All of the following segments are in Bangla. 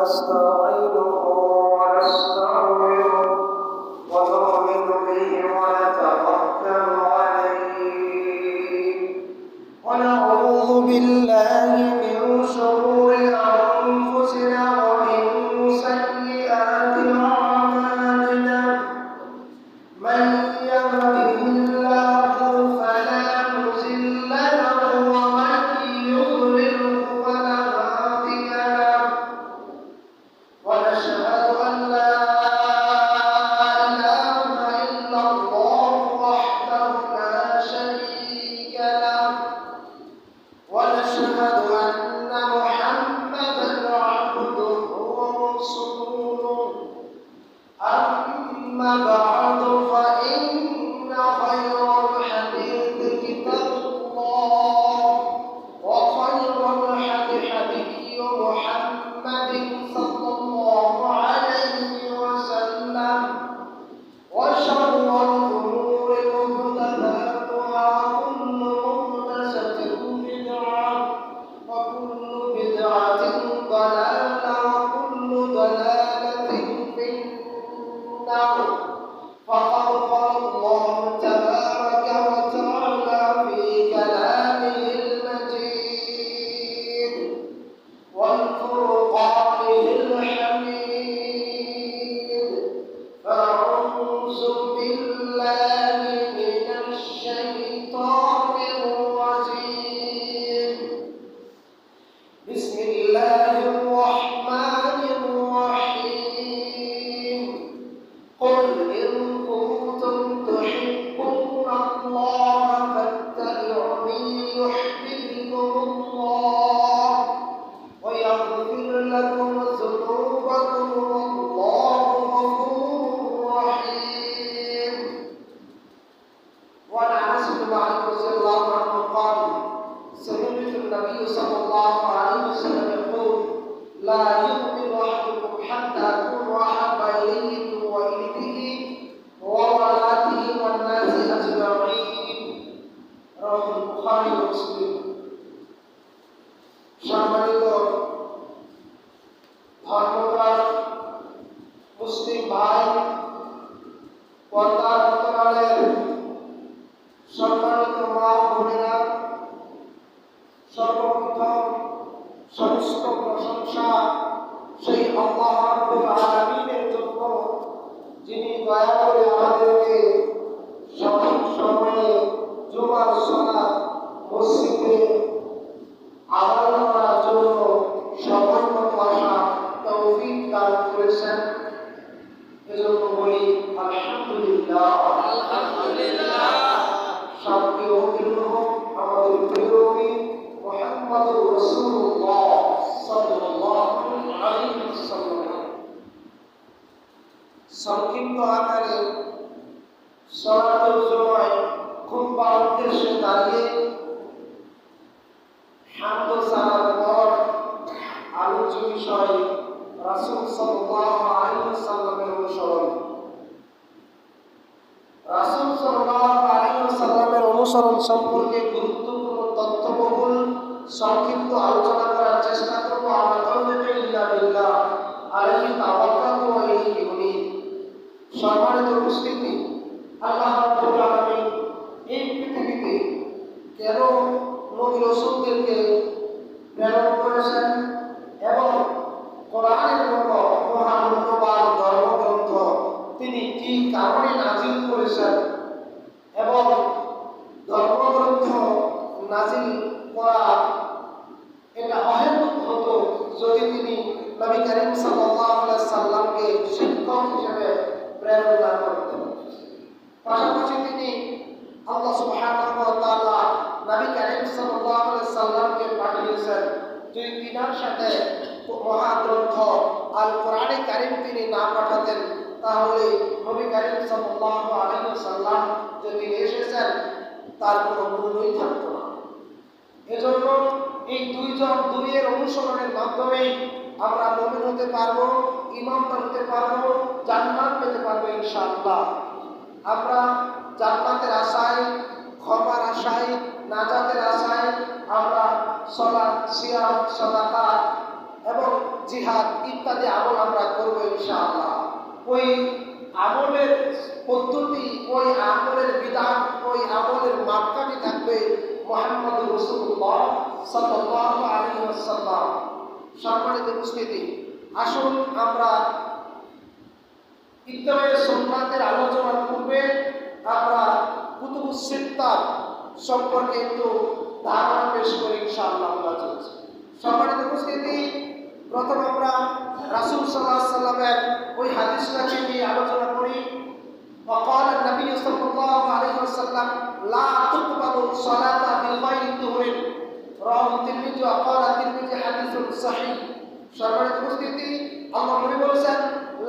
ونستعينه ونستغفره ونؤمن به ونتوكل عليه ونعوذ بالله من شرور أنفسنا ومن سيئات أعمالنا من يهده الله فلا مضل له ومن يضلله فلا هادي له ونشهد أن لا إله إلا الله وحده لا شريك له ونشهد أن محمدا عبده ورسوله أما بعد فإن خير الحديث كتاب الله وخير الهدي هدي محمد صلى الله عليه وسلم وشر الأمور محدثاتها وكل محدثة بدعة وكل بدعة ضلالة وكل ضلالة في النار فقد قال الله تبارك وتعالى في كلامه المجيد والفرقانه الحميد أعوذ بالله من الشيطان الرجيم بسم الله الرحمن الرحيم قل إن كنتم تحبون الله فاتبعوني يحببكم الله ويغفر لكم ذنوبكم والله غفور رحيم وعن أنس بن مالك رضي الله عنه قال سمعت النبي صلى الله عليه وسلم يقول لا يؤمن أحدكم حتى أكون أحب إليه من والده وولده والناس أجمعين رواه البخاري ومسلم সম্মানিত ধর্মপ্রাণ মুসলিম ভাই পর্দার অন্তরালের সম্মানিত মা বোনেরা, সর্বপ্রথম সমস্ত প্রশংসা সেই আল্লাহ রাব্বুল আলামিনের জন্য, যিনি দয়া করে আমাদেরকে সঠিক সময়ে জুমার সালাত মসজিদে আদায় করার জন্য সময় মতো আসা তৌফিক দান করেছেন। এজন্য বলি আলহামদুলিল্লাহ। আলহামদুলিল্লাহ। শান্তি ও বিনোদন আমাদের প্রিয় নবী মুহাম্মদুর রাসূলুল্লাহ সাল্লাল্লাহু আলাইহি ওয়াসাল্লাম সংক্ষিপ্ত আকারে সালাতুল জুমায় খুতবার উদ্দেশ্যে দাঁড়িয়ে হামদ ও সালাত পর আলোচ্য বিষয় রাসূল সাল্লাল্লাহু আলাইহি ওয়াসাল্লামের অনুসরণ। রাসূল সাল্লাল্লাহু আলাইহি ওয়াসাল্লামের অনুসরণ সম্পর্কে গুরুত্বপূর্ণ তথ্যবহুল সংক্ষিপ্ত আলোচনা করার চেষ্টা করব। আমরা তাওফিকে ইল্লা বিল্লাহ আলাইহি তাওয়াক্কালতু ওয়া ইলাইহি উনীব। সম্মানিত উপস্থিতি, আল্লাহ রাব্বুল আলামিন এই পৃথিবীতে কেন নবী রাসূলদেরকে প্রেরণ করেছেন এবং কোরআনের মতো মহামূল্যবান ধর্মগ্রন্থ তিনি কি কারণে নাজিল করেছেন এবং ধর্মগ্রন্থ নাজিল করা এটা অহেতুক হতো যদি তিনি নবী করিম সাল্লাল্লাহু আলাইহি সাল্লামকে শিক্ষক হিসেবে প্রেরণ না করতেন। পাশাপাশি তিনি আল্লাহ সুবহানাহু ওয়া তাআলা নবী করিম সাল্লাল্লাহু আলাইহি সাল্লামকে পাঠিয়েছেন যদি তিনার সাথে মহাগ্রন্থ আল কোরআনে কারীম তিনি না পাঠাতেন, তাহলে নবী করিম সাল্লাল্লাহু আলাইহি ওয়াসাল্লাম যে তিনি এসেছেন তার কোনো মূল্যই থাকতো না। এজন্য এই দুইয়ের অনুসরণের মাধ্যমে আমরা মুমিন হতে পারবো, ঈমানদার হতে পারবো, জান্নাত পেতে পারবো ইনশাআল্লাহ। আমরা জান্নাতের আশায়, ক্ষমার আশায়, নাজাতের আশায় আমরা সালাত, সিয়াম, সাদাকা এবং জিহাদ ইত্যাদি আমল আমরা করবো ইনশাআল্লাহ। ওই আমলের পদ্ধতি, ওই আমলের বিধান, ওই আমলের মাপকাঠি থাকবে মুহাম্মদ রাসূলুল্লাহ সাল্লাল্লাহু আলাইহি ওয়াসাল্লাম। সম্মানিত উপস্থিতি, আসুন আমরা ইত্তেবায়ে সুন্নাতের আলোচনার পূর্বে আমরা কুতুবুস সিত্তাহ সম্পর্কে একটু ধারণা পেশ করি ইনশাআল্লাহ। সম্মানিত উপস্থিতি, প্রথম আমরা রাসূল সাল্লাল্লাহু আলাইহি ওয়াসাল্লামের ওই হাদিসটাকে নিয়ে আলোচনা করি। وقال النبي صلى الله عليه وسلم لا تقبل الصلاة بغير طهر رواه الترمذي وقال الترمذي حديث صحيح। সম্মানিত উপস্থিতি, আল্লাহ নবী বলেছেন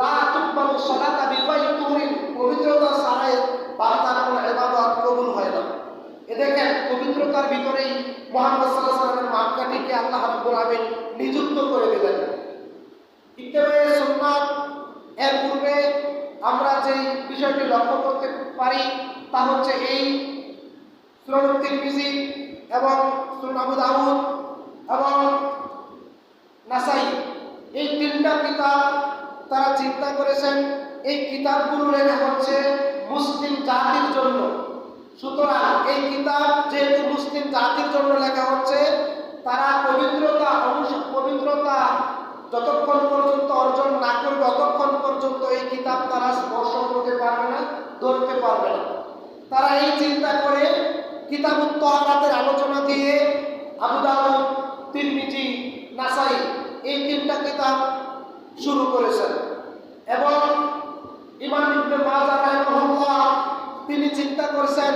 লা তুকবালু সালাতা বিগাইরি তুহরিন, পবিত্রতা ছাড়াই বান্দার কোনো ইবাদত কবুল হয় না। এ দেখেন, পবিত্রতার ভিতরেই মুহাম্মদ সাল্লাল্লাহু আলাইহি ওয়াসাল্লামের মাপকাঠিকে আল্লাহ রাব্বুল আলামিন নিযুক্ত করে দিলেন। ইত্তেবায়ে সুন্নাত এর পূর্বে আমরা যে বিষয়টি লক্ষ্য করতে পারি তা হচ্ছে এই সুনান তিরমিজি এবং সুনান আবু দাউদ এবং নাসাই, এই তিনটা কিতাব তারা চিন্তা করেছেন এই কিতাবগুলো লেখা হচ্ছে মুসলিম জাতির জন্য। সুতরাং এই কিতাব যেহেতু মুসলিম জাতির জন্য লেখা হচ্ছে, তারা পবিত্রতা যতক্ষণ পর্যন্ত অর্জন না করবে ততক্ষণ পর্যন্ত এই কিতাব তারা স্পর্শ করতে পারবে না, ধরতে পারবে না। তারা এই চিন্তা করে কিতাবুত তাহারাতের আলোচনা দিয়ে আবু দাউদ, তিরমিজি, নাসাই এই তিনটা কিতাব শুরু করেছেন। এবং ইমাম ইবনে মাজাহ রাহিমাহুল্লাহ তিনি চিন্তা করেছেন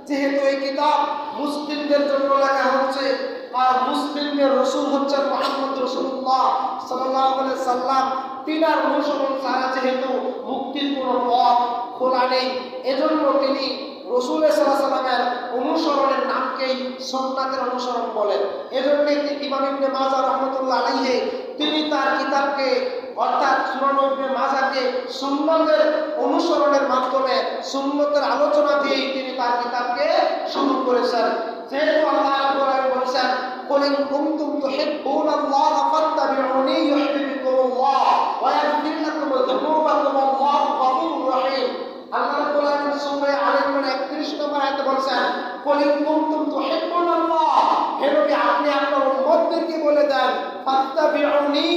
যেহেতু এই কিতাব মুসলিমদের জন্য লেখা হচ্ছে আর মুসলিমদের রাসূল হচ্ছেন মুহাম্মদ রাসূলুল্লাহ সাল্লাল্লাহু আলাইহি সাল্লাম, তিনার অনুসরণ ছাড়া যেহেতু মুক্তির কোনো পথ খোলা নেই, এজন্য তিনি রাসূল সাল্লাল্লাহু আলাইহি সাল্লামের অনুসরণের নামকেই সুন্নাতের অনুসরণ বলেন। এজন্য ইমাম ইবনে মাজাহ রাহমাতুল্লাহ আলাইহি তিনি তার কিতাবকে অর্থাৎ সুনান ইবনে মাজাহকে সুন্নতের অনুসরণের মাধ্যমে সুন্নতের আলোচনা দিয়ে তিনি তার কিতাবকে শুরু করেছেন। যেহেতু আল্লাহ রাব্বুল আলামিন বলেছেন কুল ইন কুনতুম তুহিব্বুনাল্লাহা ফাত্তাবিউনি ইউহিব্বুকুমুল্লাহ ওয়া ইয়াগফির লাকুম যুনুবাকুম আল্লাহু গফুরুর রহিম। আল্লাহ রাব্বুল আলামিন সূরা আলে ইমরান 31 নম্বর আয়াতে বলেছেন কুল ইন কুনতুম তুহিব্বুনাল্লাহ, হে নবী আপনি আপনার উম্মতদেরকে বলে দেন ফাত্তাবিউনি,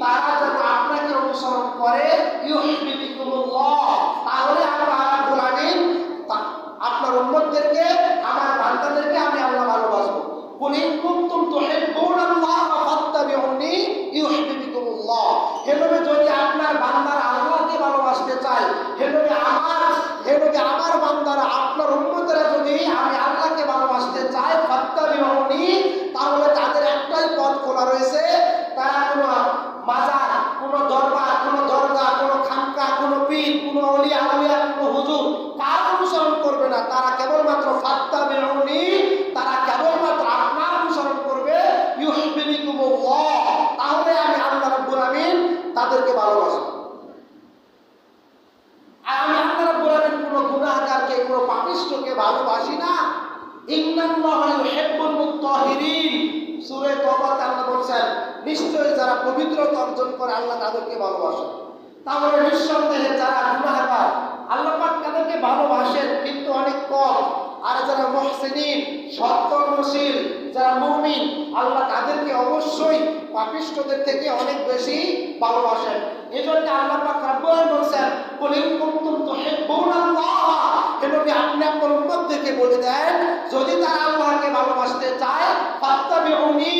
তারা যেন আপনাকে অনুসরণ করে, ইউহিব্বুকুমুল্লাহ, তাহলে আল্লাহ রাব্বুল আলামিন আপনার উম্মতদেরকে, আমার বান্দাদেরকে আমি আল্লাহ ভালোবাসবো। কুল ইন কুনতুম তুহিব্বুনাল্লাহা ফাত্তাবিউনি ইউহিব্বুকুমুল্লাহ, হে নবী যদি আপনার বান্দারা আল্লাহকে ভালোবাসতে চায়, হে নবী আমার বান্দারা আপনার উম্মতেরা যদি আমি আল্লাহকে ভালোবাসতে চায়, ফাত্তাবিউনি, তাহলে তাদের একটাই পথ খোলা রয়েছে, তারা কোনো মাজার, কোনো দরবার, কোনো দরগা, কোনো খানকা, কোনো পীর, কোনো ওলি আউলিয়া, কোনো হুজুর কার অনুসরণ করবে না, তারা কেবলমাত্র ফাত্তাবিউনি, তারা কেবলমাত্র আপনার অনুসরণ করবে, ইউহিব্বুকুমুল্লাহ, তাহলে আমি আল্লাহ রাব্বুল আমিন তাদেরকে ভালোবাসি। আর আমি আল্লাহ রাব্বুল আমিন কোনো গুনাহগারকে, কোনো পাপিষ্ঠকে ভালোবাসি না। ইন্নাল্লাহা ইউহিব্বুল মুত্তাহিরিন, সূরা তওবাতে আল্লাহ বলেছেন নিশ্চয়ই যারা পবিত্রতা অর্জন করে আল্লাহ তাদেরকে ভালোবাসেন। তাহলে নিঃসন্দেহে যারা গুনাহগার আল্লাহ পাক তাদেরকে ভালোবাসেন, কিন্তু অনেক কম। আর যারা মুহসিনিন, সৎকর্মশীল, যারা মুমিন, আল্লাহ তাদেরকে অবশ্যই পাপিষ্ঠদের থেকে অনেক বেশি ভালোবাসেন। এজন্য আল্লাহ পাক রব্বুল আলামিন বলেছেন কুল ইন কুনতুম তুহিব্বুনাল্লাহ, হে নবী আপনি আপনার উম্মতদেরকে বলে দেন যদি তারা আল্লাহকে ভালোবাসতে চায় ফাত্তাবিউনি,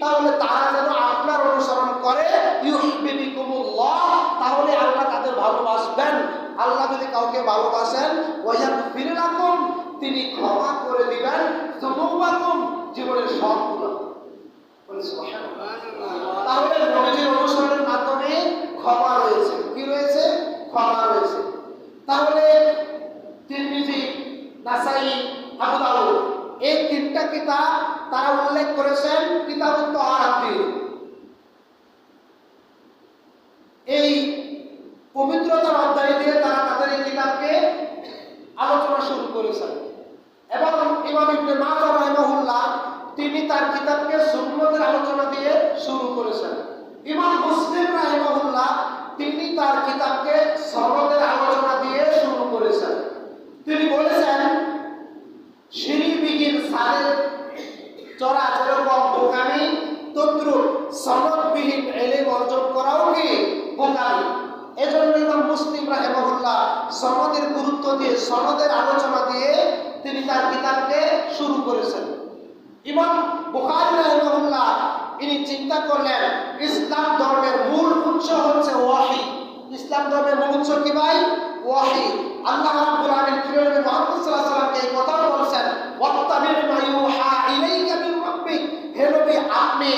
তাহলে তারা যেন আপনার অনুসরণ করে, ইউহিব্বুকুমুল্লাহ, তাহলে আল্লাহ তাদের ভালোবাসবেন। আল্লাহ যদি কাউকে ভালোবাসেন ওয়া ইয়াগফির লাকুম, তিনি ক্ষমা করে দিবেন যুনুবাকুম, জীবনের সব গুনাহ। তাহলে নবীর অনুসরণের মাধ্যমে ক্ষমা রয়েছে, কি রয়েছে? ক্ষমা রয়েছে। তাহলে তিরমিজি, নাসাই, আবু দাউদ এই তিনটা কিতাব তারা উল্লেখ করেছেন কিতাবুত তাহারাত। এই পবিত্রতার অধ্যায় দিয়ে তারা তাদের এই কিতাবকে আলোচনা শুরু করেছেন। এবং ইমাম ইবনে মাজাহ রাহিমাহুল্লাহ তিনি তার কিতাবকে সুন্নতের আলোচনা দিয়ে শুরু করেছেন। ইমাম কিতাবকে সনদের আলোচনা দিয়ে শুরু করেছেন। তিনি বলেছেন সিঁড়িবিহীন ছাদের চড়া যেরকম বোকামি, তদ্রুপ সনদবিহীন ইলম অর্জন করাও কি বোকামি। এজন্য ইমাম মুসলিম রাহিমাহুল্লাহ সনদের গুরুত্ব দিয়ে, সনদের আলোচনা দিয়ে তিনি তার কিতাবকে শুরু করেছেন। ইমাম বুখারী রাহিমাহুল্লাহ ইনি চিন্তা করলেন ইসলাম ধর্মের মূল উৎস হচ্ছে ওয়াহী। ইসলাম ধর্মের মূল উৎস কি ভাই? ওয়াহী। আল্লাহ রাব্বুল আলামিন প্রিয় নবী মুহাম্মদ সাল্লাল্লাহু আলাইহি ওয়াসাল্লামকে এই কথা বলেছেন, ওয়াত্তাবি' মা ইউহা ইলাইকা মিন রাব্বিক। হে নবী, আপনি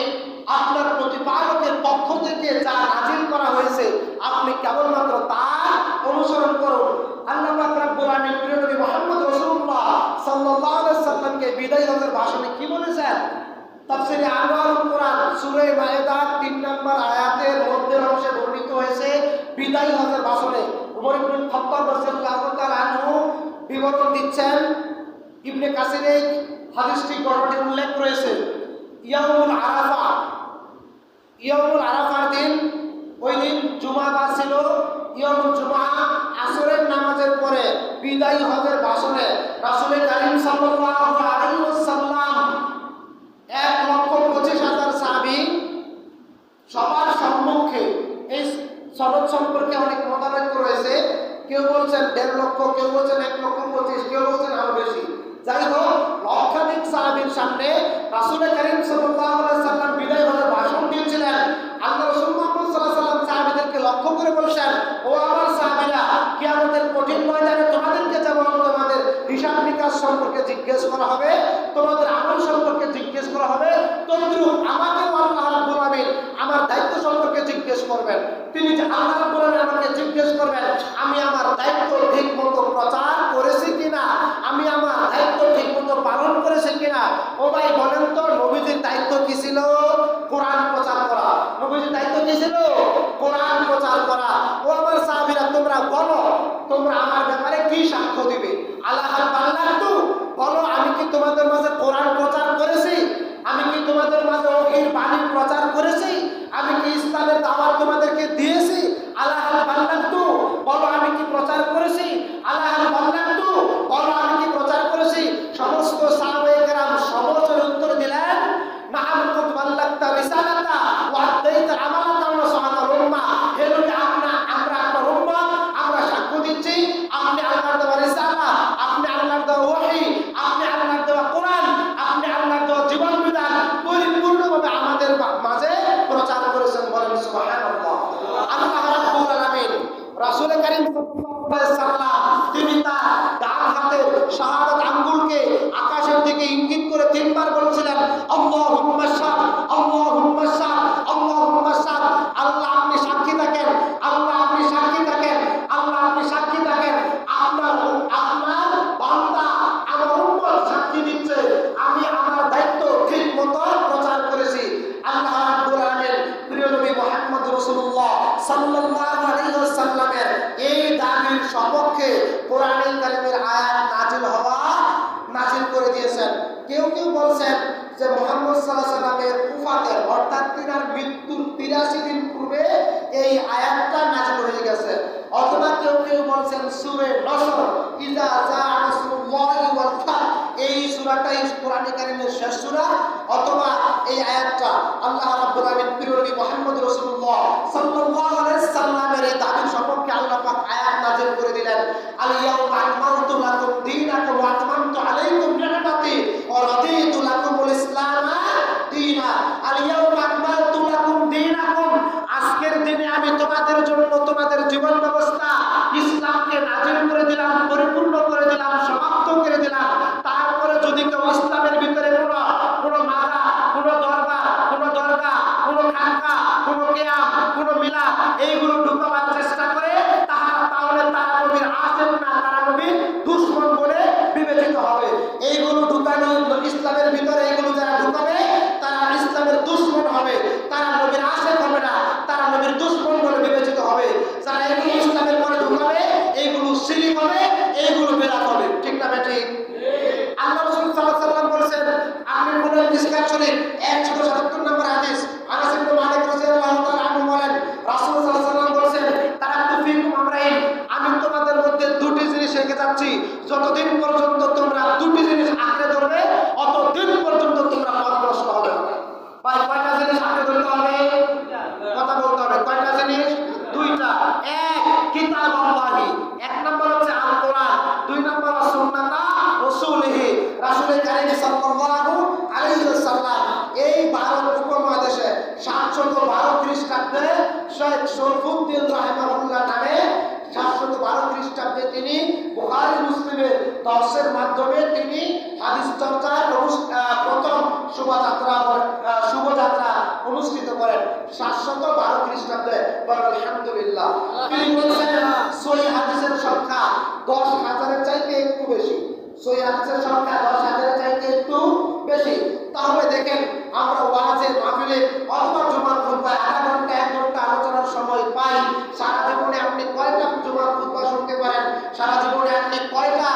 আপনার প্রতিপালকের পক্ষ থেকে যা নাযিল করা হয়েছে আপনি কেবলমাত্র তার অনুসরণ করুন। আল্লাহ পাক রব্বুল আলামিন প্রিয় নবী মুহাম্মদ রাসূলুল্লাহ সাল্লাল্লাহু আলাইহি ওয়াসাল্লামকে বিদায় হজের ভাষণে কি বলেছেন? তাফসীরে আনোয়ারুল কোরআন সূরা মায়েদার ৩ নম্বর আয়াতের মধ্যের অংশে বর্ণিত হয়েছে বিদায় হজের ভাষণে ওমর ইবনে খাত্তাব রাদিয়াল্লাহু তাআলা আনহু বিবরণ দিচ্ছেন। ইবনে কাসিরে হাদিসটি ঘটনাটি উল্লেখ করেছে। ইয়াউমুল আরাফার দিন, ওই দিন জুমাবার ছিল। ইয়াউমুল জুমআ আসরের নামাজের পরে বিদায় হজের ভাষণে রাসূল কারীম সাল্লাল্লাহু আলাইহি ওয়াসাল্লাম ১,২৫,০০০ সাহাবী সবার সম্মুখে, এই সনদ সম্পর্কে অনেক মতানৈক্য রয়েছে। কেউ বলছেন ১.৫ লক্ষ, কেউ বলছেন ১,২৫,০০০, কেউ বলছেন আরো বেশি। যাই হোক, লক্ষাধিক সাহাবীর সামনে রাসূল কারীম সাল্লাল্লাহু আলাইহি ওয়াসাল্লাম বিদায় হজের ভাষণ দিয়েছিলেন। আল্লাহ রাসূল মুহাম্মদ সাল্লাল্লাহু আলাইহি ওয়াসাল্লাম সাহাবীদেরকে লক্ষ্য করে বলছেন, ও আমার সাহাবীরা, কিয়ামতের কঠিন ময়দানে তোমাদেরকে যেমন তোমাদের হিসাব নিকাশ সম্পর্কে জিজ্ঞেস করা হবে, তোমাদের আমল সম্পর্কে জিজ্ঞেস করা হবে, তদ্রুপ আমাকে আল্লাহ রাব্বুল আলামিন আমার দায়িত্ব সম্পর্কে জিজ্ঞেস করবেন। তিনি যে আল্লাহ রাব্বুল আলামিন আমাকে জিজ্ঞেস করবেন আমি আমার দায়িত্ব ঠিকমতো প্রচার করেছি কিনা, আমি আমার দায়িত্ব ঠিকমতো পালন করেছি কিনা। ও ভাই বলেন তো, নবীজির দায়িত্ব কি ছিল? কোরআন প্রচার করা। নবীজির দায়িত্ব কি ছিল? কোরআন প্রচার করা। ও আমার সাহাবীরা, তোমরা বলো, তোমরা আমার ব্যাপারে কি সাক্ষ্য দিবে? আল্লাহ বাল্লাতু, বলো আমি কি তোমাদের মাঝে কোরআন প্রচার করেছি? আমি কি তোমাদের মাঝে ওহীর বাণী প্রচার করেছি? আমি কি ইসলামের দাওয়াত তোমাদেরকে দিয়েছি? আল্লাহ বাল্লাতু, বলো আমি কি প্রচার করেছি? আল্লাহ বাল্লাতু, বলো আমি কি প্রচার করেছি? সমস্ত সাহাবায়ে কেরাম সবচেয়ে উত্তর দিলেন, নাআম কুদ বাল্লাগতা রিসালাতা ওয়া আদাইতা আমানাতা ওয়া নাসাহাতাল উম্মাহ। হে নবী, আমরা আপনার উম্মত, আমরা সাক্ষ্য দিচ্ছি আপনি আল্লাহর দেওয়া রিসালাত, আপনি আল্লাহর দেওয়া ওহী, আপনি আল্লাহর দেওয়া কোরআন, আপনি আল্লাহর দেওয়া জীবন বিধান পরিপূর্ণভাবে আমাদের মাঝে প্রচার করেছেন। বলেন সুবহানাল্লাহ। আল্লাহ রাব্বুল আলামিন রাসূল কারীম সাল্লাল্লাহু আলাইহি ওয়াসাল্লাম তিনি তার ডান হাতের শাহাদাত আঙ্গুলকে আকাশের দিকে ইঙ্গিত করে তিনবার বলেছিলেন, আল্লাহুম্মা শাহাদ, আল্লাহুম্মা শাহাদ, আল্লাহুম্মা শাহাদ। আল্লাহ আপনি সাক্ষী থাকেন, আল্লাহ আপনি সাক্ষী থাকেন, আল্লাহ আপনি সাক্ষী থাকেন। আপনার বান্দা আমার উম্মত সাক্ষী দিচ্ছে আমি আমার দায়িত্ব ঠিকমতো প্রচার করেছি। আল্লাহ রাব্বুল আলামিন প্রিয় নবী মুহাম্মদ রাসূলুল্লাহ সাল্লাল্লাহু আলাইহি ওয়াসাল্লামের এই দাবির সপক্ষে কোরআনুল কারীমের আয়াত নাযিল করে দিয়েছেন। কেউ কেউ বলছেন যে মুহাম্মদ সাল্লাল্লাহু আলাইহি ওয়াসাল্লামের ওফাতের অর্থাৎ তিনার মৃত্যুর ৮৩ দিন পূর্বে এই আয়াতটা নাযিল হয়ে গেছে। অথবা কেউ কেউ বলছেন সূরা নসর, ইজা জা নাসরুল্লাহি ওয়াল ফাত, এই সূরাটাই কোরআনুল কারীমের শেষ সূরা। অথবা এই আয়াতটা আল্লাহ রাব্বুল আলামিন প্রিয় নবী মুহাম্মদ রাসূলুল্লাহ সাল্লাল্লাহু আলাইহি ওয়াসাল্লামের এই দাবির সপক্ষে আল্লাহ পাক আয়াত নাযিল করে দিলেন, আল ইয়াউমা আকমালতু লাকুম দীনাকুম ওয়া আতমামতু আলাইকুম নি'মাতি ওয়া রাদিতু লাকুমুল ইসলামা দীনা। আল ইয়াউমা আকমালতু লাকুম দীনাকুম, আজকের দিনে আমি তোমাদের জন্য তোমাদের জীবন ব্যবস্থা ইসলামকে নাযিল করে দিলাম, পরিপূর্ণ করে দিলাম, সমাপ্ত করে দিলাম। তারপরে যদি কেউ ইসলামের ভিতরে কোনো মাযা, কোনো দরবার, কোনো খানকা, কোনো কিয়াম, কোনো মিলাদ এইগুলো ঢুকাবার চেষ্টা করে তাহলে তারা নবীর আশেক না, তারা নবীর দুশমন বলে বিবেচিত হবে। এইগুলো ঢুকানো ইসলামের ভিতরে, এইগুলো যারা ঢুকাবে তারা ইসলামের দুশমন হবে, তারা নবীর আশেক হবে না, তারা নবীর দুশমন বলে বিবেচিত হবে। যারা এগুলো ইসলামের পরে ঢুকাবে এইগুলো শিরক হবে, এইগুলো বিদআত হবে। ঠিক না বেঠিক? আল্লাহ রাসূল সাল্লাল্লাহু আলাইহি ওয়াসাল্লাম বলেছেন, আপনি কোরআন মিসকাত শরীফ ১৭৭ নম্বর হাদিস, আনাস ইবনে মালিক রাদিয়াল্লাহু তাআলা আনহু বলেন, রাসূল সাল্লাল্লাহু আলাইহি ওয়াসাল্লাম শেখ শরফুদ্দিন রাহিমাহুল্লাহ নামে 712 খ্রিস্টাব্দে তিনি বুখারী মুসলিমের দর্শের মাধ্যমে তিনি হাদিস চর্চার প্রথম শুভযাত্রা অনুষ্ঠিত করেন 712 খ্রিস্টাব্দে। আলহামদুলিল্লাহ। তিনি বলেছেন সহিহ হাদিসের সংখ্যা 10,000-এর চাইতে একটু বেশি। সহিহ হাদিসের সংখ্যা 10,000-এর চাইতে একটু বেশি। তাহলে দেখেন আমরা ওয়াজের মাহফিলে অথবা জুমার খুতবায় আধা ঘন্টা 1 ঘন্টা আলোচনার সময় পাই। সারা জীবনে আপনি কয়টা জুমার খুতবা শুনতে পারেন? সারা জীবনে আপনি কয়টা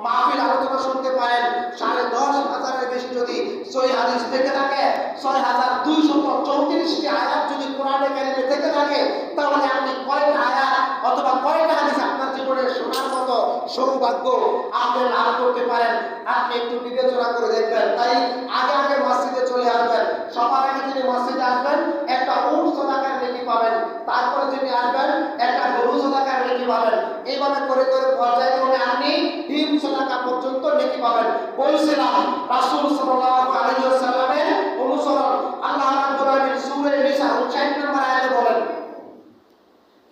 মাহফিল আলোচনা শুনতে পারেন? 10,500-এর বেশি যদি সহিহ হাদিস থেকে থাকে, 6,234টি আয়াত যদি কোরআনে কারিমে থেকে থাকে, তাহলে আপনি কয়টা আয়াত অথবা কয়টা হাদিস আপনার জীবনে শোনার মতো সৌভাগ্য আপনি লাভ করতে পারেন? আপনি একটু বিবেচনা করে দেখবেন। তাই আগে মসজিদে চলে আসবেন। সবার আগে যিনি মসজিদে আসবেন একটা উট সাদাকার নেকি পাবেন, তারপরে যিনি আসবেন একটা গরু সাদাকার নেকি পাবেন। এইভাবে করে পর্যায়ক্রমে আপনি 3 সাদাকা পর্যন্ত নেকি পাবেন। বলছিলাম রাসূল সাল্লাল্লাহু আলাইহি ওয়াসাল্লামের অনুসরণ। আল্লাহ রাব্বুল আলামিন সূরা নিসা 59 নম্বর আয়াতে বলেন,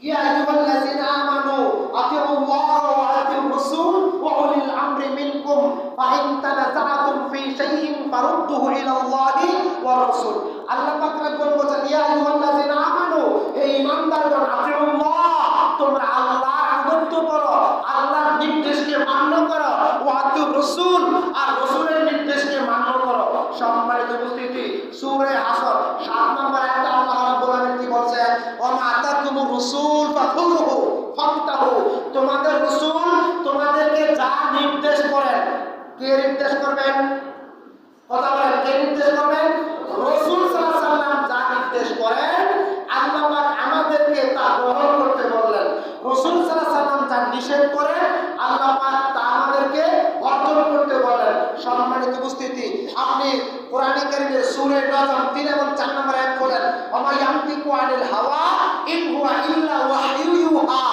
ইয়া আইয়ুহাল্লাযীনা আমানু আতিউল্লাহ ওয়া আতিউর রাসূল ওয়া উলিল আমরি মিনকুম ফাইন তানাযাআতুম ফি শাইইন ফারুদ্দুহু ইলাল্লাহি ওয়া রাসূল। আল্লাহ পাক রব্বুল বলেন, ইয়া আইয়ুহাল্লাযীনা আমানু, হে ঈমানদারগণ, আতিউল্লাহ, তোমরা আল্লাহর আনুগত্য করো, আল্লাহর নির্দেশকে মান্য করো, ওয়া আতিউর রাসূল, আর রাসূলের নির্দেশকে মান্য করো। সম্মানিত উপস্থিতি, সূরা হাসর 7 নম্বর আয়াতে আল্লাহ রাব্বুল আলামিন কি বলেন? ওয়া মা আতাকুমুর রাসূল ফাখুযুহু ফান্তাহু। তোমাদের রাসূল তোমাদেরকে যা নির্দেশ করেন, কে নির্দেশ করবেন? কথা বলেন, কে নির্দেশ করবেন? রাসূল সাল্লাল্লাহু আলাইহি ওয়াসাল্লাম যা নির্দেশ করেন আল্লাহ পাক আমাদেরকে তা গ্রহণ করতে বললেন। রাসূল সাল্লাল্লাহু আলাইহি ওয়াসাল্লাম যা নিষেধ করেন আল্লাহ পাক তা আমাদেরকে বর্জন করতে বলেন। সম্মানিত উপস্থিতি, আপনি কোরআনে কারিমে সূরা নজম 3 এবং 4 নম্বর আয়াত পড়েন, ওমা ইয়ানতিকু আনিল হাওয়া ইন হুয়া ইল্লা ওয়াহয়ু ইউহা।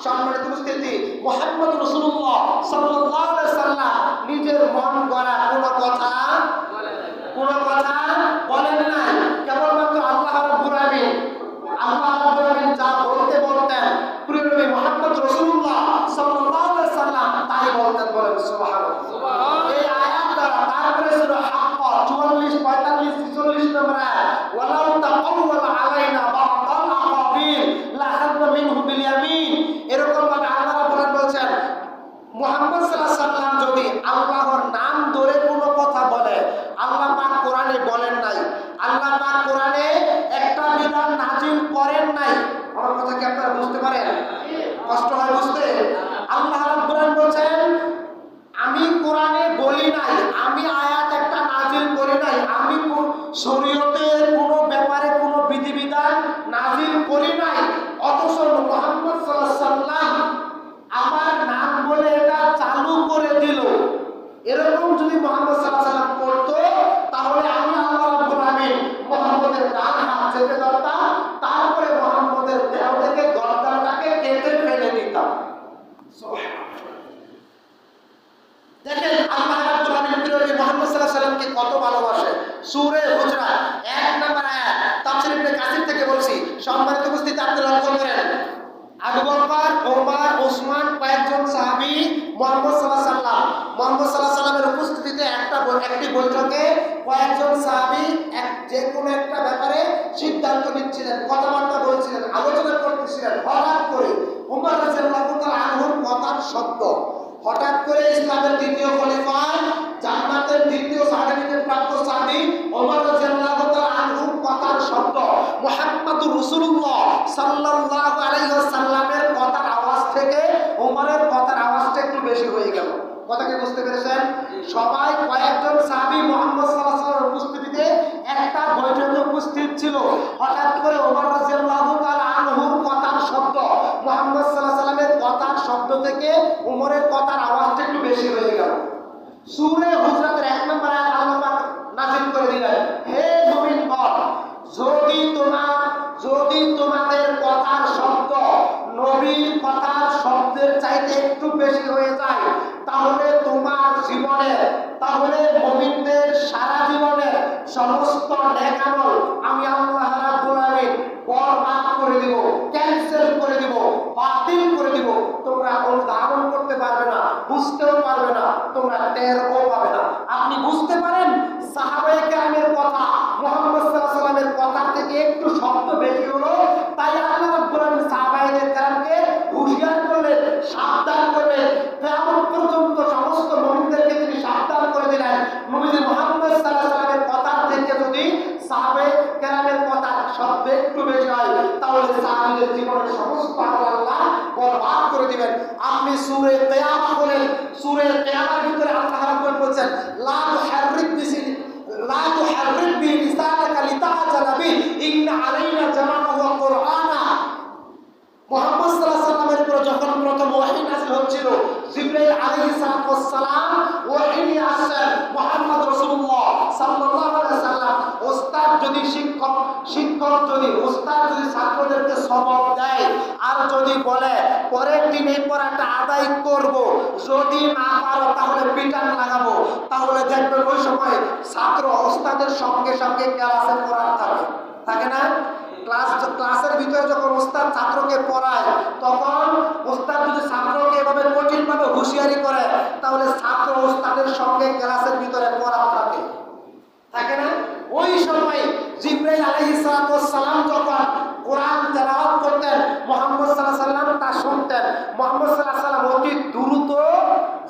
সম্মানিত উপস্থিতি, মুহাম্মদ রাসূলুল্লাহ সাল্লাল্লাহু আলাইহি ওয়াসাল্লাম নিজের মন গড়া কোনো কথা বলেন নাই। কেবলমাত্র আল্লাহ রাব্বুল আলামিন যা বলতেন প্রিয় নবী মুহাম্মদ রাসূলুল্লাহ সাল্লাল্লাহু আলাইহি ওয়াসাল্লাম তাই বলতেন। বলেন সুবহানাল্লাহ। এই আয়াত দ্বারা তারপরে সূরা হাক্ক 44, 45, 46 নম্বর আয়াত, ওয়ালাউ তাকাওয়ালা আলাইনা বা'দাল আকাবির লা'খাযনা মিনহু বিল ইয়ামিন। এরকম ভাবে আল্লাহ রাব্বুল আলামিন বলেন, মুহাম্মদ সাল্লাল্লাহু আলাইহি ওয়াসাল্লাম যদি আল্লাহর নাম ধরে কোনো কথা বলে, আল্লাহ পাক কোরআনে বলেন নাই, আল্লাহ পাক কোরআনে একটা বিধান নাযিল করেন নাই। আমার কথা কি আপনারা বুঝতে পারেন? কষ্ট হয় বুঝতে? আল্লাহ রাব্বুল আলামিন বলেন, আমি কোরআনে বলি নাই, আমি আয়াত একটা নাযিল করি নাই, আমি শরীয়তের কোনো ব্যাপারে কোনো বিধিবিধান নাযিল করি নাই। অথচ মুহাম্মদ সাল্লাল্লাহু আলাইহি ওয়াসাল্লাম আমার নাম বলে এটা চালু করে দিল। এরকম যদি মুহাম্মদ সাল্লাল্লাহু আলাইহি ওয়াসাল্লাম করতো, তাহলে আমি আল্লাহ রাব্বুল আলামিন মুহাম্মদের ডান হাত চেপে ধরতাম, তারপরে মুহাম্মদের দেহ থেকে গর্দানটাকে কেটে ফেলে দিতাম। দেখেন আল্লাহ রাব্বুল আলামিন প্রিয় মুহাম্মদ সাল্লাল্লাহু আলাইহি ওয়াসাল্লামকে কত ভালোবাসে। সূরা হুজরাত 1 নম্বর আয়াত, তাফসীর ইবনে কাসির থেকে বলছি। সম্মানিত উপস্থিতি, আপনি লক্ষ্য করেন, আবু বকর, ওমর, ওসমান কয়েকজন সাহাবী মুহাম্মদ সাল্লাল্লাহু আলাইহি ওয়াসাল্লামের উপস্থিতিতে একটি বৈঠকে কয়েকজন সাহাবী যে কোনো একটা ব্যাপারে সিদ্ধান্ত নিচ্ছিলেন, কথাবার্তা বলছিলেন, আলোচনা করতেছিলেন। হঠাৎ করে ওমর রাদিয়াল্লাহু তাআলা আনহুর কথার শব্দ, হঠাৎ করে ইসলামের দ্বিতীয় খলিফা, জান্নাতের দ্বিতীয় সার্টিফিকেট প্রাপ্ত সাহাবী ওমর রাদিয়াল্লাহু তাআলা আনহুর কথার শব্দ মুহাম্মদুর রাসূলুল্লাহ সাল্লাল্লাহু আলাইহি ওয়াসাল্লামের কথার আওয়াজ থেকে ওমরের কথার আওয়াজটা একটু বেশি হয়ে গেল। কথা কি বুঝতে পেরেছেন? সবাই কয়েকজন সাহাবী মুহাম্মদ সাল্লাল্লাহু আলাইহি ওয়াসাল্লামের উপস্থিতিতে একটা বৈঠকে উপস্থিত ছিল। হঠাৎ করে ওমর রাদিয়াল্লাহু তাআলা আনহুর কথার শব্দ মুহাম্মদ সাল্লাল্লাহু আলাইহি ওয়াসাল্লামের কথার শব্দ থেকে ওমরের কথার আওয়াজটা একটু বেশি হয়ে গেল। সূরা হুজরাতের 1 নম্বর আয়াত আল্লাহ পাক নাযিল করে দিলেন, হে মুমিনগণ, যদি তোমাদের কথার শব্দ নবীর কথার শব্দের চাইতে একটু বেশি হয়ে যায়, তাহলে তোমার জীবনের, তাহলে মুমিনদের সারা জীবনের সমস্ত নেক আমল আমি আল্লাহ রাব্বুল আলামিন বড় দিব, ক্যান্সেল করে দিব, বাতিল করে দিব। তোমরা অনুধাবন করতে পারবে না, বুঝতেও পারবে না, তোমরা টেরও পাবে না। আপনি বুঝতে পারেন সাহাবায়ে কেরামের কথা মুহাম্মদ সাল্লাল্লাহু আলাইহি ওয়াসাল্লামের কথা থেকে একটু শব্দ বেশি হলো, তাই আল্লাহ রাব্বুল আলামিন সাহাবায়ে কেরামকে হুঁশিয়ার করলেন, সাবধান করলেন। কিয়ামত পর্যন্ত সমস্ত মুমিনদেরকে তিনি সাবধান করে দিলেন, নবীজি মুহাম্মদ সাল্লাল্লাহু আলাইহি ওয়াসাল্লামের কথা থেকে যদি সাহাবায়ে কেরামের কথা শব্দ একটু বেশি হয়, তাহলে সাহাবীদের জীবনের সমস্ত আমল আল্লাহ বরবাদ করে দিবেন। আপনি সূরা কিয়ামা বলেন, সূরা কিয়ামার ভিতরে আল্লাহ রাব্বুল বলেন, লা তুহাররিক বিহি লিসানাকা লিতাআজালা বিহি ইন্না আলাইনা জামাআহু ওয়া কুরআনা। মুহাম্মদ সাল্লাল্লাহু আলাইহি ওয়াসাল্লামের উপর যখন প্রথম ওহী নাযিল হচ্ছিল, জিবরাইল আলাইহিস সালাম ওহী নিয়ে আসছেন মুহাম্মদ রাসূলুল্লাহ সাল্লাল্লাহু আলাইহি ওয়াসাল্লাম। ওস্তাদ যদি ওস্তাদ যদি ছাত্রদেরকে সবক দেয় আর যদি বলে পরের দিন এই পড়াটা আদায় করব, যদি না পারো তাহলে পিটান লাগাবো, তাহলে দেখবেন ওই সময় ছাত্র ওস্তাদের সঙ্গে সঙ্গে ক্লাসে পড়ার থাকে না? ক্লাসের ভিতরে যখন ওস্তাদ ছাত্রকে পড়ায়, তখন ওস্তাদ যদি ছাত্রকে এভাবে কঠিনভাবে হুঁশিয়ারি করে, তাহলে ছাত্র ওস্তাদের সঙ্গে ক্লাসের ভিতরে পড়া থাকে না? ওই সময় জিবরাইল আলাইহিস সালাম যখন কোরআন তেলাওয়াত করতেন, মুহাম্মদ সাল্লাল্লাহু আলাইহি ওয়াসাল্লাম তা শুনতেন। মুহাম্মদ সাল্লাল্লাহু আলাইহি ওয়াসাল্লাম অতি দ্রুত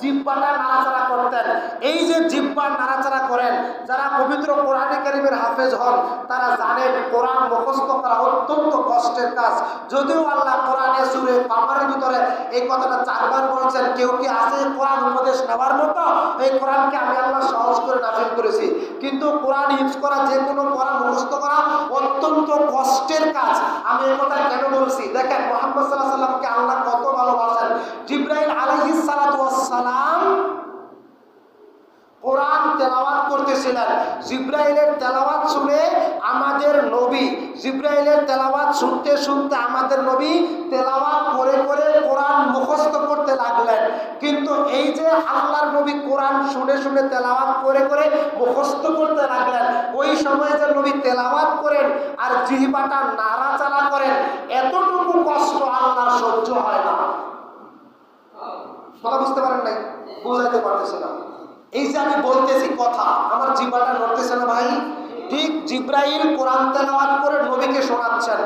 জিহ্বাটা নাড়াচাড়া করতেন। এই যে জিহ্বা নাড়াচাড়া করেন, যারা পবিত্র কোরআনে কারীমের হাফেজ হন তারা জানেন কোরআন মুখস্থ করা অত্যন্ত কষ্টের কাজ। যদিও আল্লাহ কোরআনে সূরা কামারের ভিতরে এই কথাটা 4 বার বলেছেন, কেউ কি আছে কোরআন উপদেশ নেওয়ার মতো? এই কোরআনকে আমি আল্লাহ সহজ করে নাযিল করেছি। কিন্তু কোরআন হিফজ করা, যে কোনো কোরআন মুখস্থ করা অত্যন্ত কষ্টের কাজ। আমি এই কথা কেন বলছি? দেখেন মুহাম্মদ সাল্লাল্লাহু আলাইহি ওয়াসাল্লামকে আল্লাহ কত ভালোবাসেন। জিবরাইল আলাইহিস সালাম কোরআন তেলাওয়াত করতেছিলেন। জিবরাইলের তেলাওয়াত শুনে আমাদের নবী, জিবরাইলের তেলাওয়াত শুনতে শুনতে আমাদের নবী তেলাওয়াত করে করে কোরআন মুখস্থ করতে লাগলেন। কিন্তু এই যে আল্লাহর নবী কোরআন শুনে শুনে তেলাওয়াত করে করে মুখস্থ করতে লাগলেন, ওই সময় যে নবী তেলাওয়াত করেন আর জিহ্বাটা নাড়াচাড়া করেন, এতটুকু কষ্ট আল্লাহর সহ্য হয় না। কথা বুঝতে পারেন নাই? বুঝাইতে পারতেছে না। এই যে আমি বলতেছি কথা, আমার জিহ্বাটা নড়তেছে না ভাই? ঠিক জিবরাইল কোরআন তেলাওয়াত করে নবীকে শোনাচ্ছেন।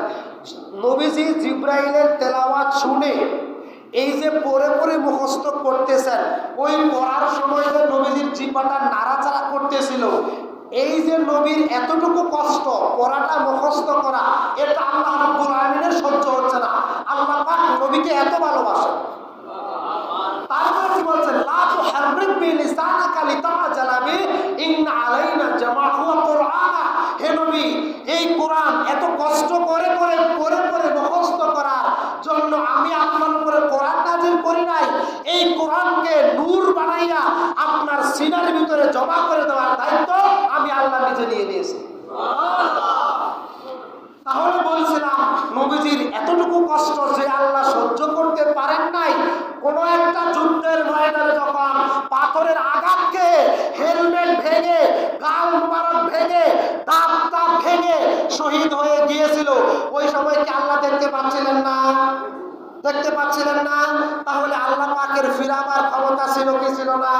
নবীজি জিবরাইলের তেলাওয়াত শুনে এই যে পড়ে পড়ে মুখস্থ করতেছেন, ওই পড়ার সময় যে নবীজির জিহ্বাটা নাড়াচাড়া করতেছিল, এই যে নবীর এতটুকু কষ্ট পড়াটা মুখস্থ করা, এটা আল্লাহ রাব্বুল আলামিনের সহ্য হচ্ছে না। আল্লাহ পাক নবীকে এত ভালোবাসেন। তারপর কি বলছেন? লা তুহাররিক বিহি লিসানাকা লিতাআজালা বিহি ইন্না আলাইনা জামাআহু ওয়া কুরআনা। হে নবী, এই কোরআন এত কষ্ট করে করে পড়ে পড়ে মুখস্থ করার জন্য আমি আপনার উপরে কোরআন নাযিল করি নাই। এই কোরআনকে নূর বানাইয়া আপনার সিনার ভিতরে জমা করে দেওয়ার দায়িত্ব আমি আল্লাহ নিজে নিয়ে নিয়েছি। তাহলে বলছিলাম নবীজির এতটুকু কষ্ট যে আল্লাহ সহ্য করতে পারেন নাই। কোন একটা যুদ্ধের ময়দানে যখন পাথরের আঘাত খেয়ে হেলমেট ভেঙে, গাল মুবারক ভেঙে, দাঁত ভেঙে শহীদ হয়ে গিয়েছিল, ওই সময় কি আল্লাহ দেখতে পাচ্ছিলেন না? দেখতে পাচ্ছিলেন না? তাহলে আল্লাহ পাকের ফিরাবার ক্ষমতা ছিল কি ছিল না?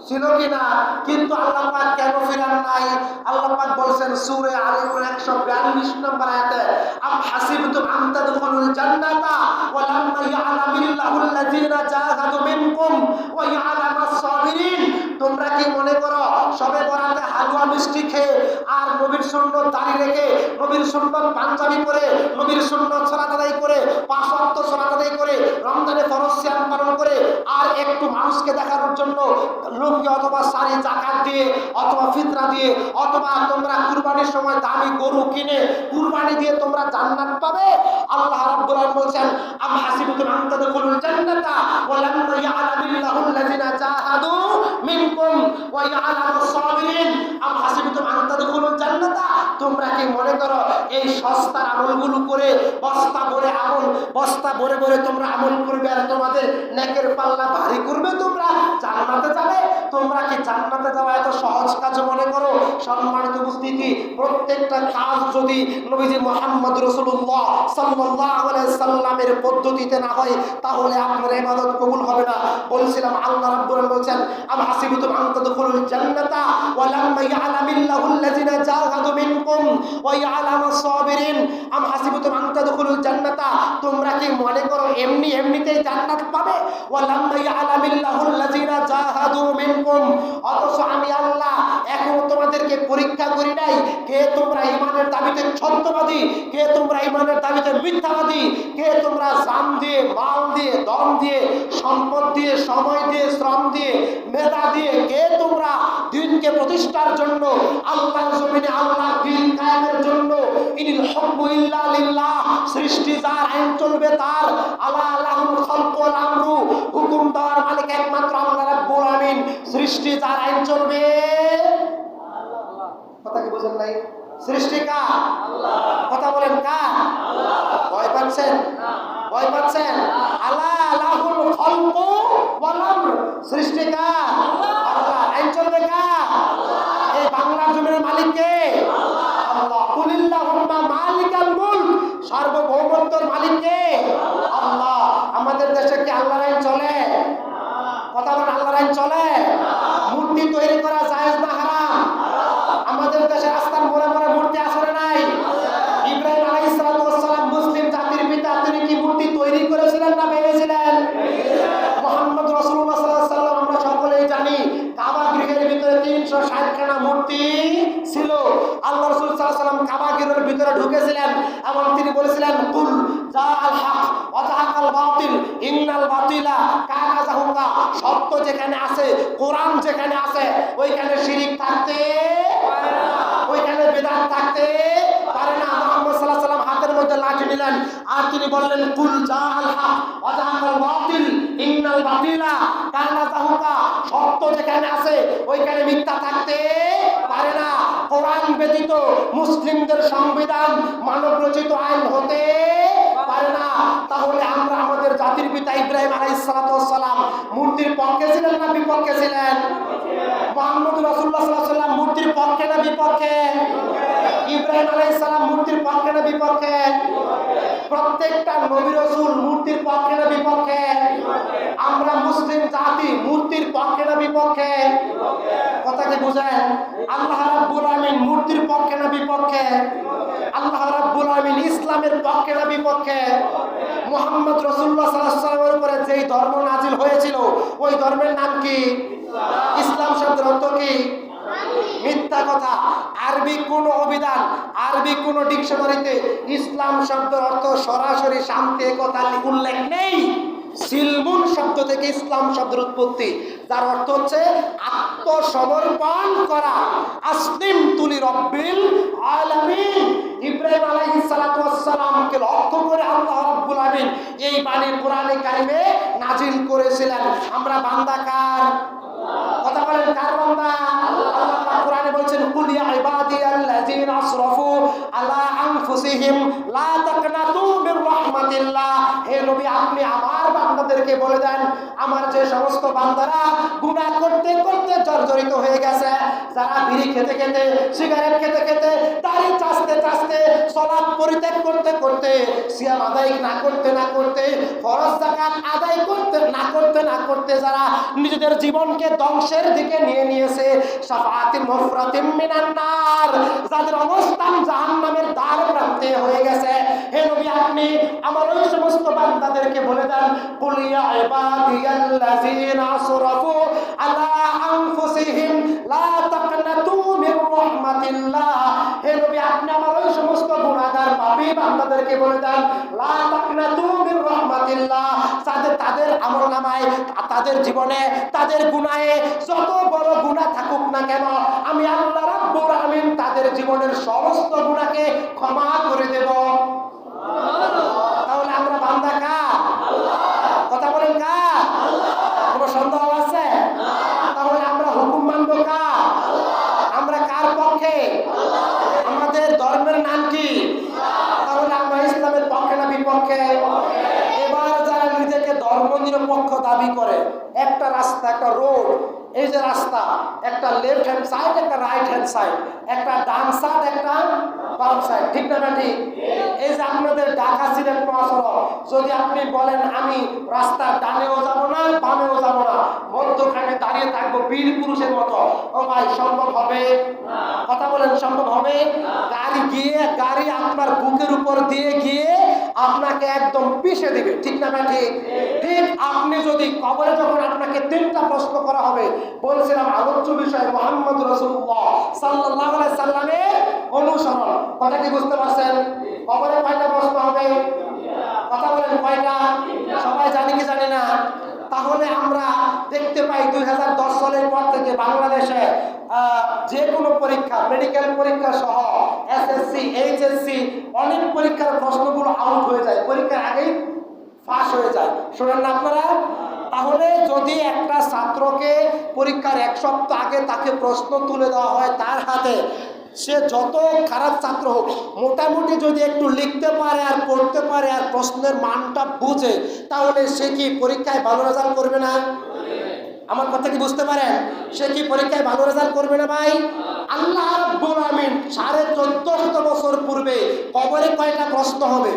ছিল কিনা? কিন্তু আল্লাহ পাক কেন ফিরান নাই? আল্লাহ পাক বলেন সূরা আলে ইমরান 142 নম্বর আয়াতে, আম হাসিবতুম আন তাদখুলুল জান্নাতা ওয়া লাম্মা ইয়ালামিল্লাহু আল্লাযীনা জাহাদু মিনকুম ওয়া ইয়ালামাস সাবিরিন। তোমরা কি মনে করো সবে বরাতে হালুয়া মিষ্টি খেয়ে আর নবীর সুন্নাত দাঁড়িয়ে রেখে, নবীর সুন্নাত পাঞ্জাবি পরে, নবীর সুন্নাত সালাত আদায় করে, 5 ওয়াক্ত সালাত আদায় করে, রমজানে ফরজ সিয়াম পালন করে, আর একটু মানুষকে দেখানোর জন্য লুঙ্গি অথবা শাড়ি যাকাত দিয়ে অথবা ফিতরা দিয়ে, অথবা তোমরা কুরবানির সময় দামি গরু কিনে কুরবানি দিয়ে তোমরা জান্নাত পাবে, আল্লাহ রাব্বুল আলামিন বলেন আম হাসিবতুম আন তাদখুলুল জান্নাতা ওয়া লাম্মা ইয়া'লামিল্লাহুল লাযিনা জাহাদু মিনকুম ওয়া ইয়া'লামুস সাবিরিন। আম হাসিবতুম আন তাদখুলুল জান্নাতা, তোমরা কি মনে করো এই সস্তার আমলগুলো করে বস্তা ভরে ভরে তোমরা আমল করবে আর তোমাদের নেকের পাল্লা ভারী করবে, তোমরা জান্নাতে যাবে? তোমরা কি জান্নাতে যাওয়া এত সহজ কাজ মনে করো? সম্মানিত উপস্থিতি, প্রত্যেকটা কাজ যদি নবীজি মুহাম্মদ রাসূলুল্লাহ সাল্লাল্লাহু আলাইহি সাল্লামের পদ্ধতিতে না হয় তাহলে আপনার ইবাদত কবুল হবে না। বলছিলাম আল্লাহ রাব্বুল আলামিন বলেন আম হাসিবতুম আন তাদখুলুল জান্নাতা ওয়া লাম্মা ইয়া'লামিল্লাহুল লাযিনা জাহাদু মিনকুম ওয়া ইয়া'লামুস সাবিরিন। আম হাসিবতুম আন তাদখুলুল জান্নাতা, তোমরা কি মনে করো এমনিতেই জান্নাত পাবে? ওয়া লাম্মা ইয়া'লামিল্লাহুল লাযিনা জাহাদু মিনকুম, অথচ আমি আল্লাহ এখনো তোমাদেরকে পরীক্ষা করি নাই কে তোমরা ঈমানের দাবিতে সত্যবাদী, কে তোমরা ঈমানের দাবিতে মিথ্যাবাদী, কে তোমরা জান দিয়ে, মাল দিয়ে, দম দিয়ে, সম্পদ দিয়ে, সময় দিয়ে, শ্রম দিয়ে, মেধা দিয়ে কে তোমরা দ্বীনকে প্রতিষ্ঠার জন্য, আল্লাহর জমিনে আল্লাহ দ্বীন কায়েমের জন্য, ইনিল হুকমু ইল্লা লিল্লাহ, সৃষ্টি যার, আইন চলবে তার, আলা লাহুল খালকু ওয়াল আমরু, হুকুম দেওয়ার মালিক একমাত্র আল্লাহ রাব্বুল আমিন, সৃষ্টি যার, আইন চলবে আল্লাহ। কথা কি বুঝেন নাই? সৃষ্টি কার? আল্লাহ। কথা বলেন কার? আল্লাহ। ভয় পাচ্ছেন? না। ভয় পাচ্ছেন? আলা লাহুল খালকু ওয়াল আমর, সৃষ্টি কার? আল্লাহ। আইন চলবে কার? আল্লাহ। এই বাংলার জমির মালিক কে? আল্লাহ। আল্লাহ। কুলিল্লাহুম্মা মালিকাল মুলক, সার্বভৌমত্বের মালিক কে? আল্লাহ। আমাদের দেশে কি আল্লাহর আইন চলে? কথা বলেন, আল্লাহর আইন চলে? মূর্তি তৈরি করা জায়েজ না হারাম? আমাদের দেশে রাস্তার মোড়ে মোড়ে মূর্তি আছে না নাই? ইব্রাহিম আলাইহিস সালাম মুসলিম জাতির পিতা, তিনি কি মূর্তি তৈরি করেছিলেন না ভেঙেছিলেন? মুহাম্মদ রাসূলুল্লাহ সাল্লাল্লাহু আলাইহি ওয়াসাল্লাম আমরা সকলেই জানি কাবা গৃহের ভিতরে 360 খানা মূর্তি ছিল। আল্লাহ রাসূল সাল্লাল্লাহু আলাইহি ওয়াসাল্লাম কাবা গৃহের ভিতরে ঢুকেছিলেন এবং তিনি বলেছিলেন কুল জাআল হক ওয়া জাহাকাল বাতিল ইন্নাল বাতিলা কানা যাহুকা, সত্য যেখানে আছে, কোরআন যেখানে আছে, ওইখানে শিরিক থাকতে পারে না, ওইখানে বিদআত থাকতে পারে না। মুহাম্মদ সাল্লাল্লাহু আলাইহি ওয়াসাল্লাম হাতের মধ্যে লাঠি নিলেন আর তিনি বললেন কুল জাআল হক ওয়া জাহাকাল বাতিল ইন্নাল বাতিলা কানা যাহুকা, সত্য যেখানে আছে ওইখানে মিথ্যা থাকতে পারে না। কোরআন ব্যতীত মুসলিমদের সংবিধান মানব রচিত আইন হতে পারে না। তাহলে আমরা আমাদের জাতির পিতা ইব্রাহিম আলাইহিস সালাম মূর্তির পক্ষে ছিলেন না বিপক্ষে ছিলেন? মুহাম্মদ রাসূলুল্লাহ সাল্লাল্লাহু আলাইহি ওয়াসাল্লাম মূর্তির পক্ষে না বিপক্ষে? ইব্রাহিম আলাইহিস সালাম মূর্তির পক্ষে না বিপক্ষে? প্রত্যেকটা নবী রাসূল মূর্তির পক্ষে না বিপক্ষে? আমরা মুসলিম জাতি মূর্তির পক্ষে না বিপক্ষে? কথা কি বুঝেন? আল্লাহ রাব্বুল আমিন মূর্তির পক্ষে না বিপক্ষে? আল্লাহ রাব্বুল আমিন ইসলামের পক্ষে না বিপক্ষে? মুহাম্মদ রাসূলুল্লাহ সাল্লাল্লাহু আলাইহি ওয়াসাল্লামের উপরে যেই ধর্ম নাজিল হয়েছিল ওই ধর্মের নাম কি? ইসলাম শব্দের অর্থ কি? মিথ্যা কথা। আরবি কোন অভিধান, আরবি কোন ডিকশনারিতে ইসলাম শব্দের অর্থ সরাসরি শান্তি কথা উল্লেখ নেই। সিলমুন শব্দ থেকে ইসলাম শব্দের উৎপত্তি, যার অর্থ হচ্ছে আত্মসমর্পণ করা। আসলিম তুলি রব্বিল আলামিন। ইব্রাহিম আলাইহিস সালাতু ওয়াস সালামকে লক্ষ্য করে আল্লাহ রাব্বুল আমিন এই বাণী কোরআনে কারিমে নাজিল করেছিলেন। আমরা বান্দা কার? কথা বলেন, কার বান্দা? আল্লাহ কোরআনে বলেছেন কুল ইয়া ইবাদিয়াল্লাযিনা আসরাফু আলা আনফুসিহিম লা তাকনাতু মির রাহমাতিল্লাহ। হে নবী, আপনি আমার বান্দাদেরকে বলে দেন, আমার যে সমস্ত বান্দারা গুনাহ করতে করতে জর্জরিত হয়ে গেছে, যারা বিড়ি খেতে খেতে, সিগারেট খেতে খেতে, দাড়ি চাচতে চাচতে, সালাত পরিত্যাগ করতে করতে, সিয়াম আদায় না করতে না করতে, ফরজ যাকাত আদায় করতে না করতে যারা নিজেদের জীবনকে ধ্বংসের দিকে নিয়ে নিয়েছে, শাফাআতিন মুফরাতিন মিনান নার, যাদের অবস্থান জাহান্নামের দ্বার প্রান্তে হয়ে গেছে, হে নবী আপনি আমার ওই সমস্ত বান্দাদেরকে বলে দেন কুল ইয়া ইবাদিয়াল্লাযিনা আসরাফু আলা আনফুসিহিম লা তাকনাতু মির রাহমাতিল্লাহ। হে নবী আপনি আমার ওই সমস্ত গুনাহগার পাপী বান্দাদেরকে বলে দেন লা তাকনাতু মির রাহমাতিল্লাহ, তাদের আমলনামায়, তাদের জীবনে, তাদের গুনাহে যত বড় গুনাহ থাকুক না কেন, আমি আল্লাহ রাব্বুল আমিন তাদের জীবনের সমস্ত গুনাহকে ক্ষমা করে দেব। সুবহানাল্লাহ। রাস্তা, একটা রোড, এই যে রাস্তা, একটা লেফট হ্যান্ড সাইড, একটা রাইট হ্যান্ড সাইড, একটা ডান সাইড, একটা বাম সাইড, ঠিক না ঠিক? এই যে আপনাদের ঢাকা সিলেট মহাসড়ক, যদি আপনি বলেন আমি রাস্তার ডানেও যাব না বামেও যাব না, মধ্যখানে দাঁড়িয়ে থাকবো বীর পুরুষের মতো, ও ভাই সম্ভব হবে? কথা বলেন, সম্ভব হবে? গাড়ি আপনার বুকের উপর দিয়ে গিয়ে আপনাকে একদম পিষে দিবে, ঠিক না ঠিক? ঠিক আপনি যদি কবরে যখন আপনাকে 3টা প্রশ্ন করা হবে, বলছিলাম আলোচ্য বিষয় মুহাম্মদ রাসূলুল্লাহ সাল্লাল্লাহু আলাইহি সাল্লামের অনুসরণ। কথা কি বুঝতে পারছেন? কবরে কয়টা প্রশ্ন হবে? কথা বলেন কয়টা? সবাই জানি কি জানি না? তাহলে আমরা দেখতে পাই 2010 সালের পর থেকে বাংলাদেশে যে কোনো পরীক্ষা, মেডিকেল পরীক্ষা সহ এসএসসি, এইচএসসি অনেক পরীক্ষার প্রশ্নগুলো আউট হয়ে যায়, পরীক্ষার আগেই ফাঁস হয়ে যায়। শোনেন না আপনারা? তাহলে যদি একটা ছাত্রকে পরীক্ষার 1 সপ্তাহ আগে তাকে প্রশ্ন তুলে দেওয়া হয় তার হাতে, সে যত খারাপ ছাত্র হোক, মোটামুটি যদি একটু লিখতে পারে আর পড়তে পারে আর প্রশ্নের মানটা বুঝে, তাহলে সে কি পরীক্ষায় ভালো রেজাল্ট করবে না? আমার কথা কি বুঝতে পারেন? সে কি পরীক্ষায় ভালো রেজাল্ট করবে না ভাই? আল্লাহ রাব্বুল আমিন 1450 বছর পূর্বে কবরে কয়টা প্রশ্ন হবে?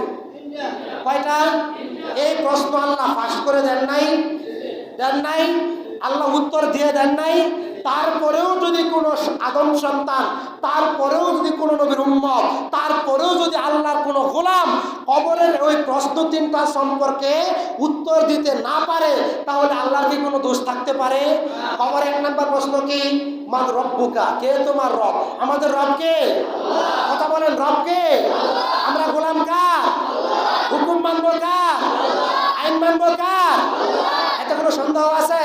কয়টা? এই প্রশ্ন আল্লাহ ফাঁস করে দেন নাই? দেন নাই? আল্লাহ উত্তর দিয়ে দেন নাই? তারপরেও যদি কোনো আদম সন্তান, তারপরেও যদি কোনো নবীর উম্মত, তারপরেও যদি আল্লাহর কোনো গোলাম কবরের ওই প্রশ্ন 3টা সম্পর্কে উত্তর দিতে না পারে, তাহলে আল্লাহর কি কোনো দোষ থাকতে পারে? কবরে 1 নম্বর প্রশ্ন কি? মান রব্বুকা, কে তোমার রব? আমাদের রব কে? কথা বলেন, রব কে? আমরা গোলাম কার? হুকুম মানবো কার? আইন মানবো কার? এতে কোনো সন্দেহ আছে?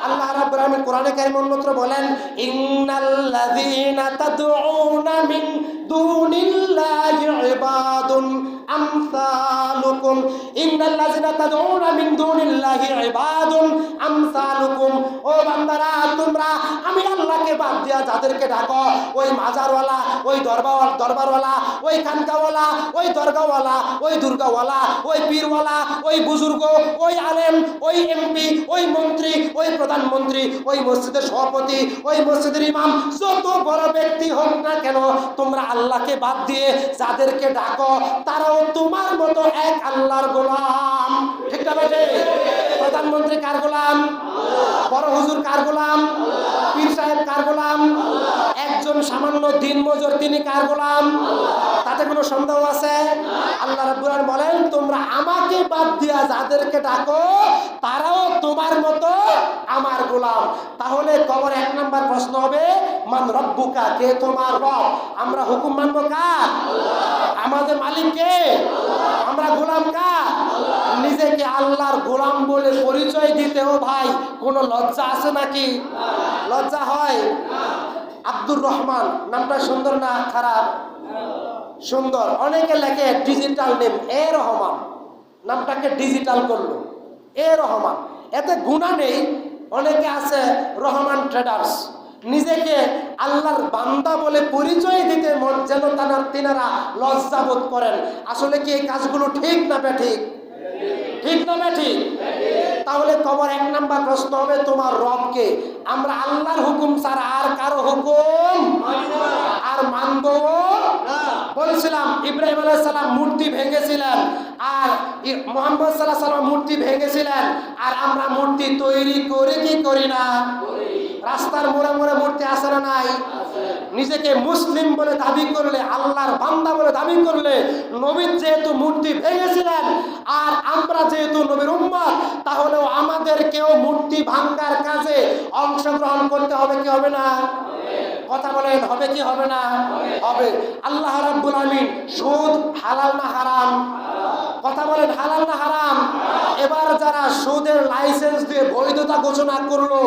আল্লাহ রাব্বুল আলামিন কোরআনে কারীম অন্যত্র বলেন, ইন্নাল্লাযীনা তাদউনা মিন দুনিল্লাহি ইবাদুন আমসালুকুম, ইন্নাল্লাযীনা তাদউনা মিন দুনিল্লাহি ইবাদুন আমসালুকুম। ও বান্দারা, তোমরা আমি আল্লাহকে বাদ দিয়া যাদেরকে ডাকো, ওই মাজারওয়ালা, ওই দরবারওয়ালা, ওই খানকাওয়ালা, ওই দরগাওয়ালা, ওই দুর্গাওয়ালা, ওই পীরওয়ালা, ওই বুজুর্গ, ওই আলেম, ওই এমপি, ওই মন্ত্রী, ওই প্রধানমন্ত্রী, ওই মসজিদের সভাপতি, ওই মসজিদের ইমাম, যত বড় ব্যক্তি হোক না কেন, তোমরা আল্লাহকে বাদ দিয়ে যাদেরকে ডাকো, তারাও তোমার মতো এক আল্লাহর গোলাম, ঠিক না বেটে? প্রধানমন্ত্রী কার গোলাম? বড় হুজুর কার গোলাম? পীর সাহেব কার গোলাম? একজন সামান্য দিনমজুর, তিনি কার গোলাম? তাতে কোনো সন্দেহ আছে? আল্লাহ রাব্বুল আলামিন বলেন, তোমরা আমাকে বাদ দিয়া যাদেরকে ডাকো, তারাও তোমার মতো আমার গোলাম। তাহলে কবর 1 নম্বর প্রশ্ন হবে, মান রব্বুকা, কে তোমার রব? আমরা হুকুম মানবো কার? আমাদের মালিক কে? আমরা গোলাম কার? নিজেকে আল্লাহর গোলাম বলে পরিচয় দিতেও ভাই কোনো লজ্জা আছে নাকি? লজ্জা হয়? আব্দুর রহমান নামটা সুন্দর না খারাপ? সুন্দর। অনেকে লেখে ডিজিটাল নেম, এ রহমান, নামটাকে ডিজিটাল করলো, এ রহমান, এতে গুনাহ নেই। অনেকে আছে রহমান ট্রেডার্স, নিজেকে আল্লাহর বান্দা বলে পরিচয় দিতে যেন তিনারা লজ্জাবোধ করেন। আসলে কি এই কাজগুলো ঠিক না বেঠিক? ঠিক না বেঠিক? তাহলে কবর 1 নম্বর প্রশ্ন হবে, তোমার রবকে? আমরা আল্লাহর হুকুম ছাড়া আর কারো হুকুম আর মানবো না। বলছিলাম ইব্রাহিম আলাইহিস সালাম মূর্তি ভেঙেছিলেন, আর মুহাম্মদ সাল্লাল্লাহু আলাইহি ওয়াসাল্লাম মূর্তি ভেঙেছিলেন, আর আমরা মূর্তি তৈরি করি কি করি না? রাস্তার মোড়ে মোড়ে মূর্তি আছে না নাই? নিজেকে মুসলিম বলে দাবি করলে, আল্লাহর বান্দা বলে দাবি করলে, নবী যেহেতু মূর্তি ভেঙেছিলেন আর আমরা যেহেতু নবীর উম্মত, তাহলেও আমাদেরকেও মূর্তি ভাঙার কাজে অংশগ্রহণ করতে হবে কি হবে না? কথা বলেন, হবে কি হবে না? হবে। আল্লাহ রাব্বুল আমিন সুদ হালাল না হারাম? কথা বলেন, হালাল না হারাম? এবার যারা সুদের লাইসেন্স দিয়ে বৈধতা ঘোষণা করলো,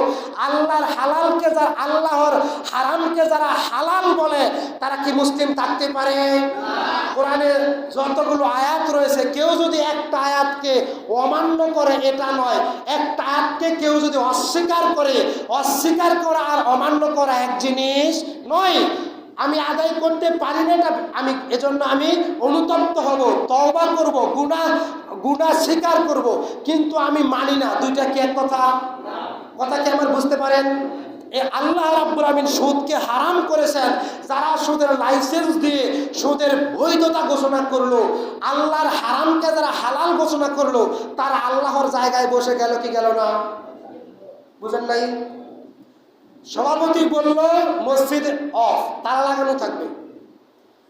আল্লাহর হালালকে যারা, আল্লাহর হারামকে যারা হালাল বলে, তারা কি মুসলিম থাকতে পারে? কোরআনে যতগুলো আয়াত রয়েছে, কেউ যদি একটা আয়াতকে অমান্য করে এটা নয়, একটা আয়াতকে কেউ যদি অস্বীকার করে, অস্বীকার করা আর অমান্য করা এক জিনিস নয়। আমি আদায় করতে পারি না, এটা আমি এজন্য আমি অনুতপ্ত হব, তওবা করব, গুনাহ স্বীকার করব, কিন্তু আমি মানি না, দুইটা কি এক কথা? কথা কি আমার বুঝতে পারেন? এ আল্লাহ রাব্বুল আমিন সুদকে হারাম করেছেন। যারা সুদের লাইসেন্স দিয়ে সুদের বৈধতা ঘোষণা করলো, আল্লাহর হারামকে যারা হালাল ঘোষণা করলো, তারা আল্লাহর জায়গায় বসে গেল কি গেল না? বুঝেন নাই? সভাপতি বলল মসজিদ অফ, তালা লাগানো থাকবে।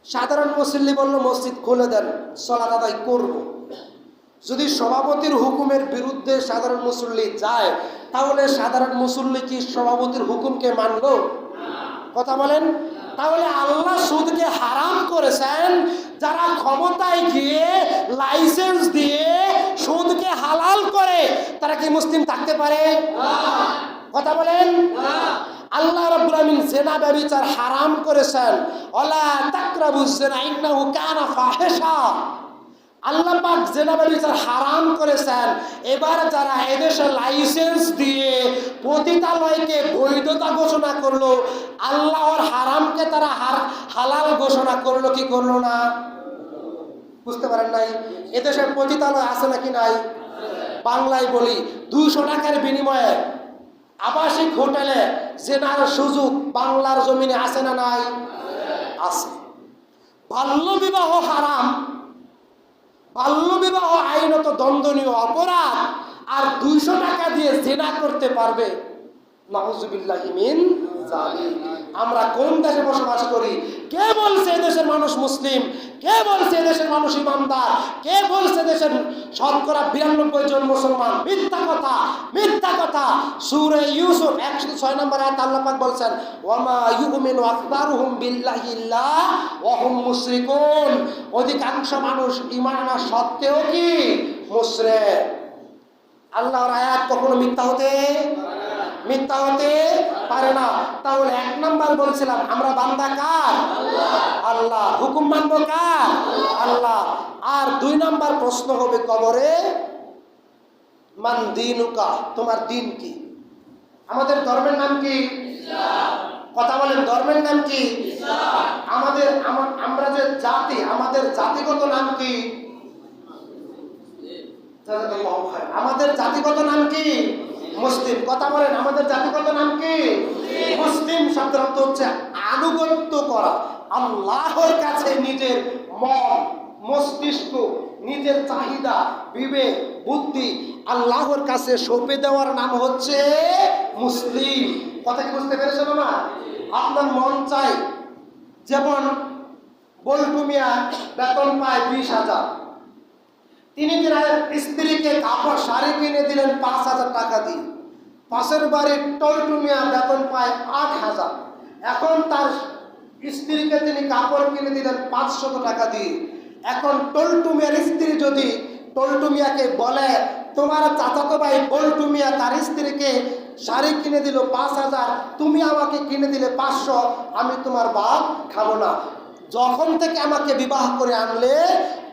সাধারণ মুসল্লি বলল মসজিদ খুলে দেন, সালাত আদায় করব। যদি সভাপতির হুকুমের বিরুদ্ধে সাধারণ মুসল্লি যায়, তাহলে সাধারণ মুসল্লি কি সভাপতির হুকুমকে মানল? কথা বলেন। তাহলে আল্লাহ সুদকে হারাম করেছেন। যারা ক্ষমতায় গিয়ে লাইসেন্স দিয়ে সুদকে হালাল করে, তারা কি মুসলিম থাকতে পারে? কথা বলেন। আল্লাহ রাব্বুল আমিন জিনা ব্যভিচার হারাম করেছেন। ওয়ালা তাকরাবুজ জিনা ইন্নাহু কানা ফাহিশা। আল্লাহ পাক জিনা ব্যভিচার হারাম করেছেন। এবার যারা এদেশে লাইসেন্স দিয়ে পতিতালয়কে বৈধতা ঘোষণা করলো, আল্লাহর হারামকে তারা হালাল ঘোষণা করলো কি করলো না? বুঝতে পারেন নাই? এদেশে পতিতালয় আছে নাকি নাই? বাংলায় বলি, 200 টাকার বিনিময়ে আবাসিক হোটেলে জেনার সুযোগ বাংলার জমিনে আছে না নাই? আছে। বাল্য বিবাহ হারাম, বাল্য বিবাহ আইনত দণ্ডনীয় অপরাধ, আর 200 টাকা দিয়ে জেনা করতে পারবে? নাউজুবিল্লাহি মিন যালিক। আমরা কোন দেশে বসবাস করি? কে বলছে দেশের মানুষ মুসলিম? কে বলছে দেশের মানুষ ইমানদার? কে বলছে দেশের শতকরা 92 জন মুসলমান? মিথ্যা কথা, মিথ্যা কথা। সূরা ইউসুফ 106 নম্বর আয়াত আল্লাহ পাক বলছেন, ওয়ামা ইউমিনু আকতারুহুম বিল্লাহি ইল্লা ওয়া হুম মুশরিকুন। অধিকাংশ মানুষ ঈমান আনা সত্ত্বেও কি মুশরিক। আল্লাহর আয়াত কখনো মিথ্যা হতে পারে না। তাহলে 1 নাম্বার বলছিলাম, আমরা বান্দা কার? আল্লাহ। হুকুম মানব কার? আল্লাহ। আর 2 নাম্বার প্রশ্ন হবে কবরে, মান দীনুকা, তোমার দিন কি? আমাদের ধর্মের নাম কি? ইসলাম। কথা বলেন, ধর্মের নাম কি? ইসলাম। আমরা যে জাতি, আমাদের জাতিগত নাম কি? আমাদের জাতিগত নাম কি? মুসলিম। কথা বলেন, আমাদের জাতিগত নাম কি? মুসলিম। শব্দের অর্থ হচ্ছে আনুগত্য করা। আল্লাহর কাছে নিজের মন, মস্তিষ্ক, নিজের চাহিদা, বিবেক, বুদ্ধি আল্লাহর কাছে সঁপে দেওয়ার নাম হচ্ছে মুসলিম। কথা কি বুঝতে পেরেছেন না? আপনার মন চাই, যেমন বল্টু মিয়া বেতন পায় 20,000, তিনি স্ত্রীকে কাপড় শাড়ি কিনে দিলেন 5,000 টাকা দিয়ে। পাশের বাড়ির টল্টু মিয়া বেতন পায় 8,000, এখন তার স্ত্রীকে তিনি কাপড় কিনে দিলেন 500 টাকা দিয়ে। এখন টল্টু মিয়ার স্ত্রী যদি টল্টু মিয়াকে বলে, তোমার চাচাতো ভাই বল্টু মিয়া তার স্ত্রীকে শাড়ি কিনে দিল 5,000, তুমি আমাকে কিনে দিলে 500, আমি তোমার ভাত খাবো না। যখন থেকে আমাকে বিবাহ করে আনলে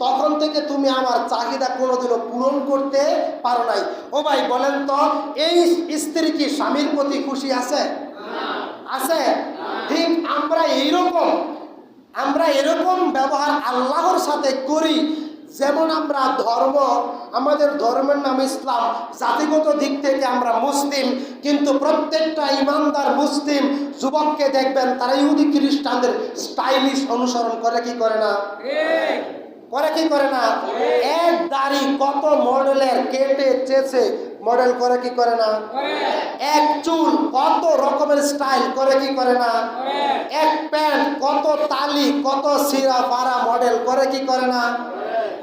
তখন থেকে তুমি আমার চাহিদা কোনোদিনও পূরণ করতে পারো নাই। ও ভাই বলেন তো, এই স্ত্রী কি স্বামীর প্রতি খুশি আছে? আছে। ঠিক আমরা এরকম ব্যবহার আল্লাহর সাথে করি। যেমন আমরা আমাদের ধর্মের নাম ইসলাম, জাতিগত দিক থেকে আমরা মুসলিম, কিন্তু প্রত্যেকটা ইমানদার মুসলিম যুবককে দেখবেন তারা ইহুদি খ্রিস্টানদের স্টাইলিশ অনুসরণ করে কি করে না? করে কি করে না? এক দাড়ি কত মডেলের কেটে চেঁচে মডেল করে কি করে না? এক চুল কত রকমের স্টাইল করে কি করে না? এক প্যান্ট কত তালি কত সিরা পাড়া মডেল করে কি করে না?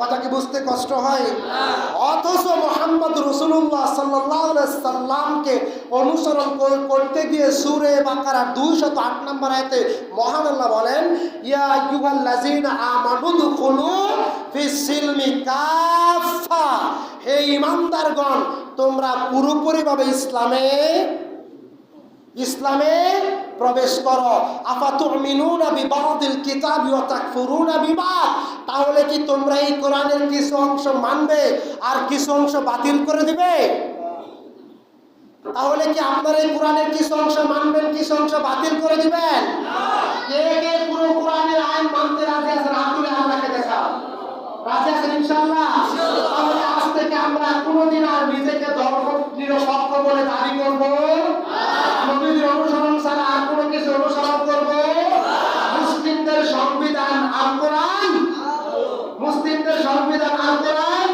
কথা কি বুঝতে কষ্ট হয়? অথচ মুহাম্মদ রাসূলুল্লাহ সাল্লাল্লাহু আলাইহি সাল্লামকে অনুসরণ করতে গিয়ে সূরা বাকারা 208 নম্বর আয়াতে মহান আল্লাহ বলেন, ইয়া আইয়ুহাল্লাযীনা আমানু দুখুলু ফিস সিলমি কাফা। হে ঈমানদারগণ, তোমরা পুরোপুরিভাবে ইসলামে প্রবেশ করো। আফাতুমিনুনা বিবাদিল কিতাবি ওয়া তাকফুরুনা বিবাদ। তাহলে কি তোমরা এই কোরআনের কিছু অংশ মানবে আর কিছু অংশ বাতিল করে দিবে? তাহলে কি আপনারা এই কোরআনের কিছু অংশ মানবেন, কিছু অংশ বাতিল করে দিবেন? কে কে পুরো কোরআনের আইন মানতে রাজি আছেন? হাত তুলে আমাকে দেখাও। রাজি আছেন ইনশাআল্লাহ? তাহলে আজ থেকে আমরা কোনোদিন আর নিজেকে নিরপেক্ষ বলে দাবি করব? নবীর অনুসরণ ছাড়া আর কোনো কিছু অনুসরণ করব? মুসলিমদের সংবিধান আল কোরআন, মুসলিমদের সংবিধান আল কোরআন,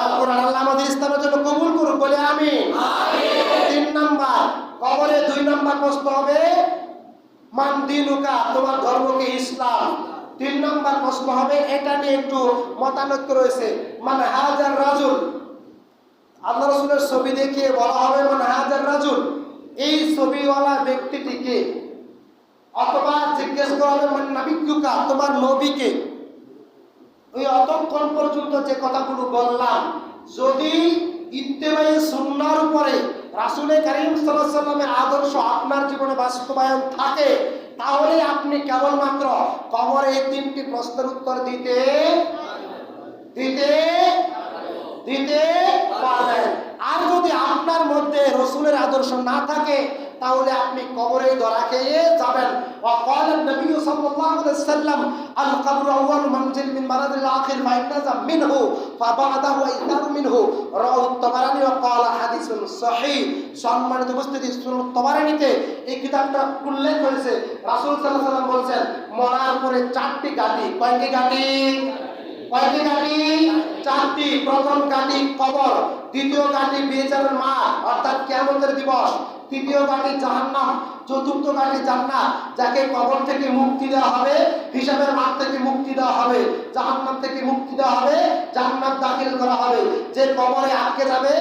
আল কোরআন। আল্লাহ আমাদের ইসলামের জন্য কবুল করুক, বলে আমিন। 3 নাম্বার কবরে 2 নাম্বার প্রশ্ন হবে মান দিনুকা, তোমার ধর্ম কি? ইসলাম। 3 নাম্বার প্রশ্ন হবে, এটা নিয়ে একটু মতানৈক্য রয়েছে, মান হাজার রাজুল, আল্লাহ রাসূলের ছবি দেখিয়ে বলা হবে মান হাজার রাজুল, এই ছবিওয়ালা ব্যক্তিটিকে। অথবা জিজ্ঞেস করা হবে মান নাবিয়্যুকা, তোমার নবীকে। ওই অতক্ষণ পর্যন্ত যে কথাগুলো বললাম, যদি ইত্তেবায়ে সুন্নাহর উপরে রাসূল কারীম সাল্লাল্লাহু আলাইহি ওয়াসাল্লামের আদর্শ আপনার জীবনে বাস্তবায়ন থাকে, তাহলে আপনি কেবলমাত্র কবরে এই 3টি প্রশ্নের উত্তর দিতে পারবেন। আর যদি আপনার মধ্যে রাসূলের আদর্শ না থাকে, তাহলে আপনি কবরে ধরা খেয়ে যাবেন। وقال النبي صلى الله عليه وسلم القبر اول منزل من منازل الاخر فإنزا منه فبعده ايثار منه رواه الطبراني وقال حديث صحيح। সম্মানিত উপস্থিতি, সুনান তবারানীতে এই কিতাবটা উল্লেখ করেছে। রাসূল সাল্লাল্লাহু আলাইহি ওয়াসাল্লাম বলেছেন, মরার পরে 4টি গাটি। কয়টি গাটি? 4টি। প্রথম গাটি কবর, দ্বিতীয় গাটি বিচারের মাঠ অর্থাৎ কিয়ামতের দিবস, তৃতীয় গাটি জাহান্নাম, চতুর্থ গাটি জান্নাত, যাকে কবর থেকে মুক্তি দেওয়া হবে, হিসাবের মাঠ থেকে মুক্তি দেওয়া হবে, জাহান্নাম থেকে মুক্তি দেওয়া হবে, জান্নাত দাখিল করা হবে। যে কবরে আটকে যাবে,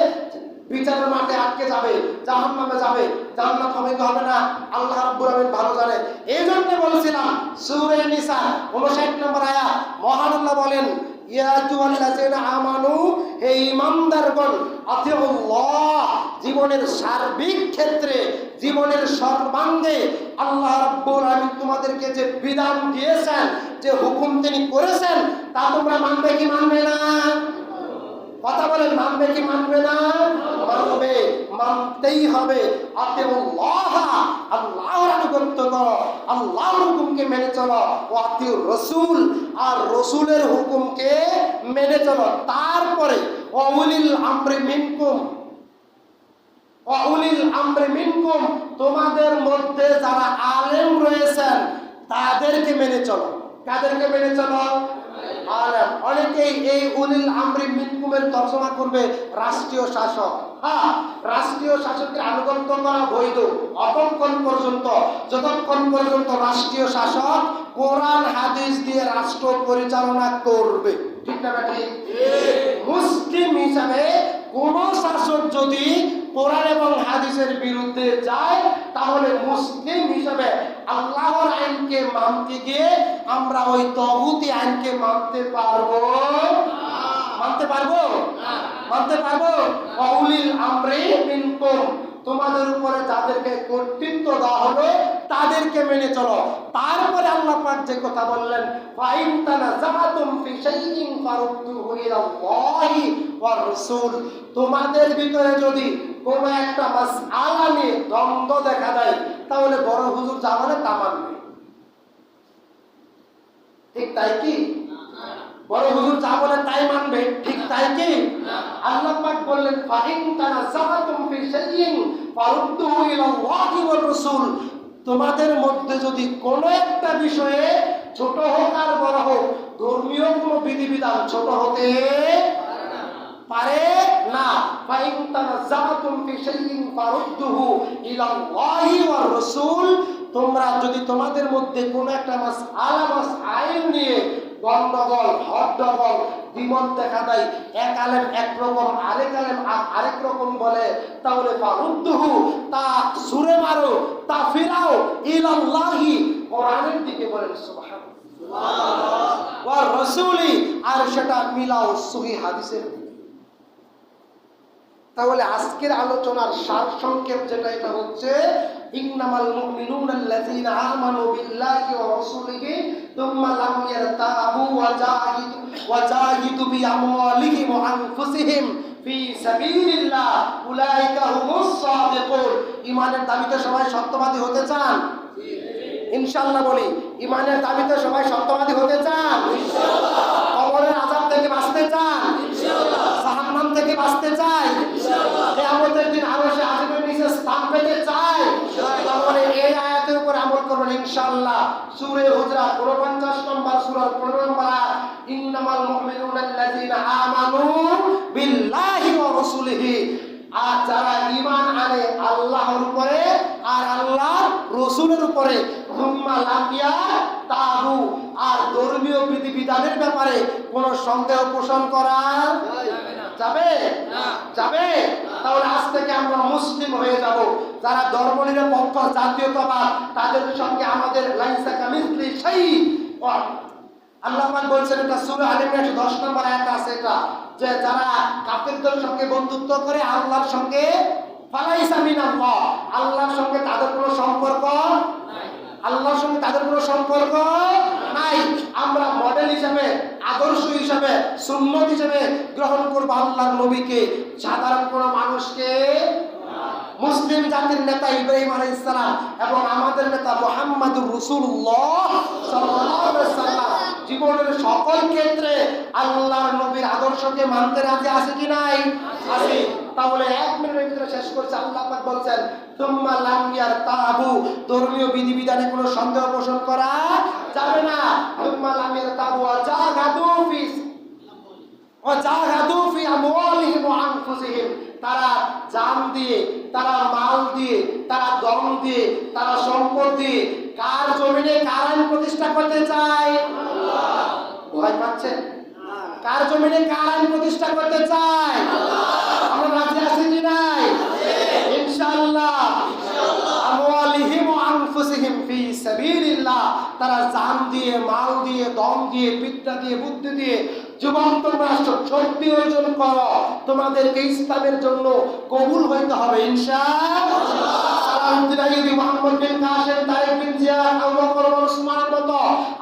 বিচারের মাঠে আটকে যাবে, জাহান্নামে যাবে, জান্নাত হবে কি হবে না আল্লাহ রাব্বুল আলামিন ভালো জানে। এই জন্য বলছিলাম সূরা নিসা 59 নম্বর আয়াত, মহান আল্লাহ বলেন, ইয়া আইয়ুহাল্লাযীনা আমানু, হে ঈমানদারগণ, আতিউল্লাহ, জীবনের সার্বিক ক্ষেত্রে, জীবনের সর্বাঙ্গে আল্লাহ রাব্বুল আলামিন তোমাদেরকে যে বিধান দিয়েছেন, যে হুকুম তিনি করেছেন, তা তোমরা মানবে কি মানবে না? কথা বলেন, মানবে কি মানবে না? মানবে, মানতেই হবে। আতিউল্লাহ, আল্লাহর আনুগত্য করো, আল্লাহর হুকুমকে মেনে চলো। ওয়া আতিউর রাসূল, আর রাসূলের হুকুমকে মেনে চলো। তারপরে ওয়াউলিল আমরি মিনকুম, ওয়াউলিল আমরি মিনকুম, তোমাদের মধ্যে যারা আলেম রয়েছেন তাদেরকে মেনে চলো। কাদেরকে মেনে চলো? আলেম। অনেকেই এই উলিল আমরি মিনকুমের তর্জমা করবে রাষ্ট্রীয় শাসক। হ্যাঁ, রাষ্ট্রীয় শাসকের আনুগত্য করা বৈধ যতক্ষণ পর্যন্ত রাষ্ট্রীয় শাসক কোরআন হাদিস দিয়ে রাষ্ট্র পরিচালনা করবে। ঠিক না ঠিক? মুসলিম হিসাবে কোন শাসক যদি কোরআন এবং হাদিসের বিরুদ্ধে যায়, তাহলে মুসলিম হিসাবে আল্লাহর আইনকে মানতে গিয়ে আমরা ওই তাগুতি আইনকে মানতে পারবো? মানতে পারবো? মানতে পারবো? ওয়াউলিল আমরি মিনকুম, তোমাদের উপরে যাদেরকে কর্তৃত্ব দেওয়া হবে তাদেরকে মেনে চলো। তারপরে আল্লাহ পাক যে কথা বললেন, ফাইন তানাযাতুম ফি শাইইন ফারুদ্দুহু ইলাল্লাহি ওয়ার রাসূল, তোমাদের ভিতরে যদি কোনো একটা মাসআলা নিয়ে দ্বন্দ্ব দেখা দেয়, তাহলে বড় হুজুর যা বলে তা মানবে। ঠিক তাই কি? বড় হুজুর যা বলে তাই মানবে। ঠিক তাই কি? আল্লাহ পাক বললেন, ফাইন তানাযাতুম ফি শাইইন ফারুদ্দুহু ইলাল্লাহি ওয়ার রাসূল, তোমাদের মধ্যে যদি কোনো একটা বিষয়ে, ছোট হোক আর বড় হোক, ধর্মীয় কোনো বিধিবিধান ছোট হতে পারে না। ফাইন তানাযাতুম ফি শাইইন ফারুদ্দুহু ইলাল্লাহি ওয়ার রাসূল, তোমরা যদি তোমাদের মধ্যে কোনো একটা মাসআলা নিয়ে গন্ডগোল, হট্টগোল, দ্বিমত দেখা দেয়, এক আলেম একরকম, আরেক আলেম আরেক রকম বলে, তাহলে ফারুদ্দুহু, তা ছুঁড়ে মারো, তা ফিরাও ইলাল্লাহি, কোরআনের দিকে। বলেন সুবহানাল্লাহ। ওয়া রাসূলি, আর সেটা মিলাও সহিহ হাদিসের দিকে। তাহলে আজকের আলোচনার সার সংক্ষেপ যেটা, এটা হচ্ছে ইন্নামাল মুমিনুনা আল্লাযীনা আমানু বিল্লাহি ওয়া রাসূলিহি তুম্মা লাম ইয়ারতাবু ওয়া জাহিদু বিআমওয়ালিহিম ওয়া আনফুসিহিম ফি সাবিলিল্লাহ উলাইকা হুমুস সাদিকুন। ঈমানের দাবিতে সবাই সত্যবাদী হতে চান? ইনশাআল্লাহ বলি, ঈমানের দাবিতে সবাই সত্যবাদী হতে চান? ইনশাআল্লাহ। কবরের আযাব থেকে বাঁচতে চান? ইনশাআল্লাহ। জাহান্নাম থেকে বাঁচতে চাই? ইনশাআল্লাহ। কিয়ামতের দিন সূরা হুজরাত 49 নম্বর সূরার 15 নম্বর আয়াত, ইন্নামাল মুমিনুনা আল্লাযীনা আমানু বিল্লাহি ওয়া রাসূলিহি, আর যারা ঈমান আনে আল্লাহর উপরে আর আল্লাহর রাসূলের উপরে, সুম্মা লাম ইয়ারতাবু, আর ধর্মীয় বিধিবিধানের ব্যাপারে কোনো সন্দেহ পোষণ করা যাবে না, যাবে। তাহলে আজ থেকে আমরা মুসলিম হয়ে যাব। যারা ধর্মনিরপেক্ষ জাতীয়তাবাদ, তাদের সঙ্গে আমাদের লাইসা কামিসলি শাই। আল্লাহ পাক বলছেন, এটা সূরা আল ইমরান 10 নম্বর আয়াত আছে, এটা যে যারা কাফেরদের সঙ্গে বন্ধুত্ব করে আল্লাহর সঙ্গে, ফালাইসা মিনাল্লাহ, আল্লাহর সঙ্গে তাদের কোনো সম্পর্ক নাই, আল্লাহর সঙ্গে তাদের কোনো সম্পর্ক নাই। আমরা মডেল হিসেবে, আদর্শ হিসেবে, সুন্নত হিসেবে গ্রহণ করব আল্লাহর নবীকে, সাধারণ কোনো মানুষকে। মুসলিম জাতির নেতা ইব্রাহিম আলাইহিস সালাম এবং আমাদের নেতা মুহাম্মদুর রাসূলুল্লাহ সাল্লাল্লাহু আলাইহি ওয়াসাল্লাম জীবনের সকল ক্ষেত্রে আল্লাহর নবীর আদর্শকে মানতে রাজি আছে কি নাই? আছে। তাহলে 1 মিনিটের ভিতরে শেষ করছে। আল্লাহ পাক বলছেন, সুম্মা লাম ইয়ারতাবু, ধর্মীয় বিধিবিধানে কোনো সন্দেহ পোষণ করা যাবে না। সুম্মা লাম ইয়ারতাবু ওয়া জাহাদু ফি আমওয়ালিহিম ওয়া আনফুসিহিম, তারা জান দিয়ে, তারা মাল দিয়ে, তারা দম দিয়ে, তারা সম্পদ দিয়ে কার জমিনে কার আইন প্রতিষ্ঠা করতে চায়? আল্লাহ। ভয় পাচ্ছেন? কার জমিনে কার আইন প্রতিষ্ঠা করতে চায়? আল্লাহ। আমরা রাজি আছি কি নাই? ইনশাআল্লাহ। আমওয়ালিহিম ওয়া আনফুসিহিম ফি সাবিলিল্লাহ, তারা জান দিয়ে, মাল দিয়ে, দম দিয়ে, বিদ্যা দিয়ে, বুদ্ধি দিয়ে জীবন তোমরা শক্তি অর্জন করো, তোমাদেরকে ইসলামের জন্য কবুল হইতে হবে ইনশাআল্লাহ। সালামুল্লাহি মুহাম্মদ বিন কাসেম, তারিক বিন জিয়াদ, আবু বকর, ওসমানের মতো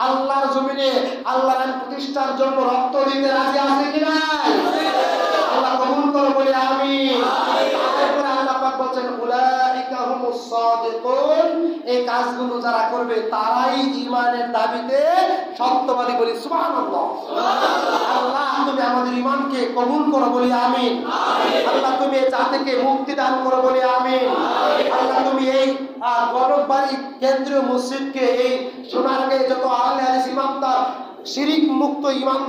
আল্লাহর জমিনে আল্লাহর আইন প্রতিষ্ঠার জন্য রক্ত দিতে রাজি আছে কি নাই? আল্লাহ কবুল করো বলি আমিন। তারপরে আল্লাহ পাক বলেন, উলাইকা হুমুস সাদিকুন, এই কাজগুলো যারা করবে তারাই ঈমানের দাবিতে সত্যবাদী বলি সুবহানাল্লাহ। আল্লাহ তুমি আমাদের ঈমানকে কবুল করো বলি আমিন। আল্লাহ তুমি এই জাতিকে মুক্তি দান করো বলি আমিন। আল্লাহ তুমি এই গণবাড়ি কেন্দ্রীয় মসজিদকে, এই সোনারগাঁয়ে যত আহলে হাদিস ইমামদার, শিরিক মুক্ত ইমানদার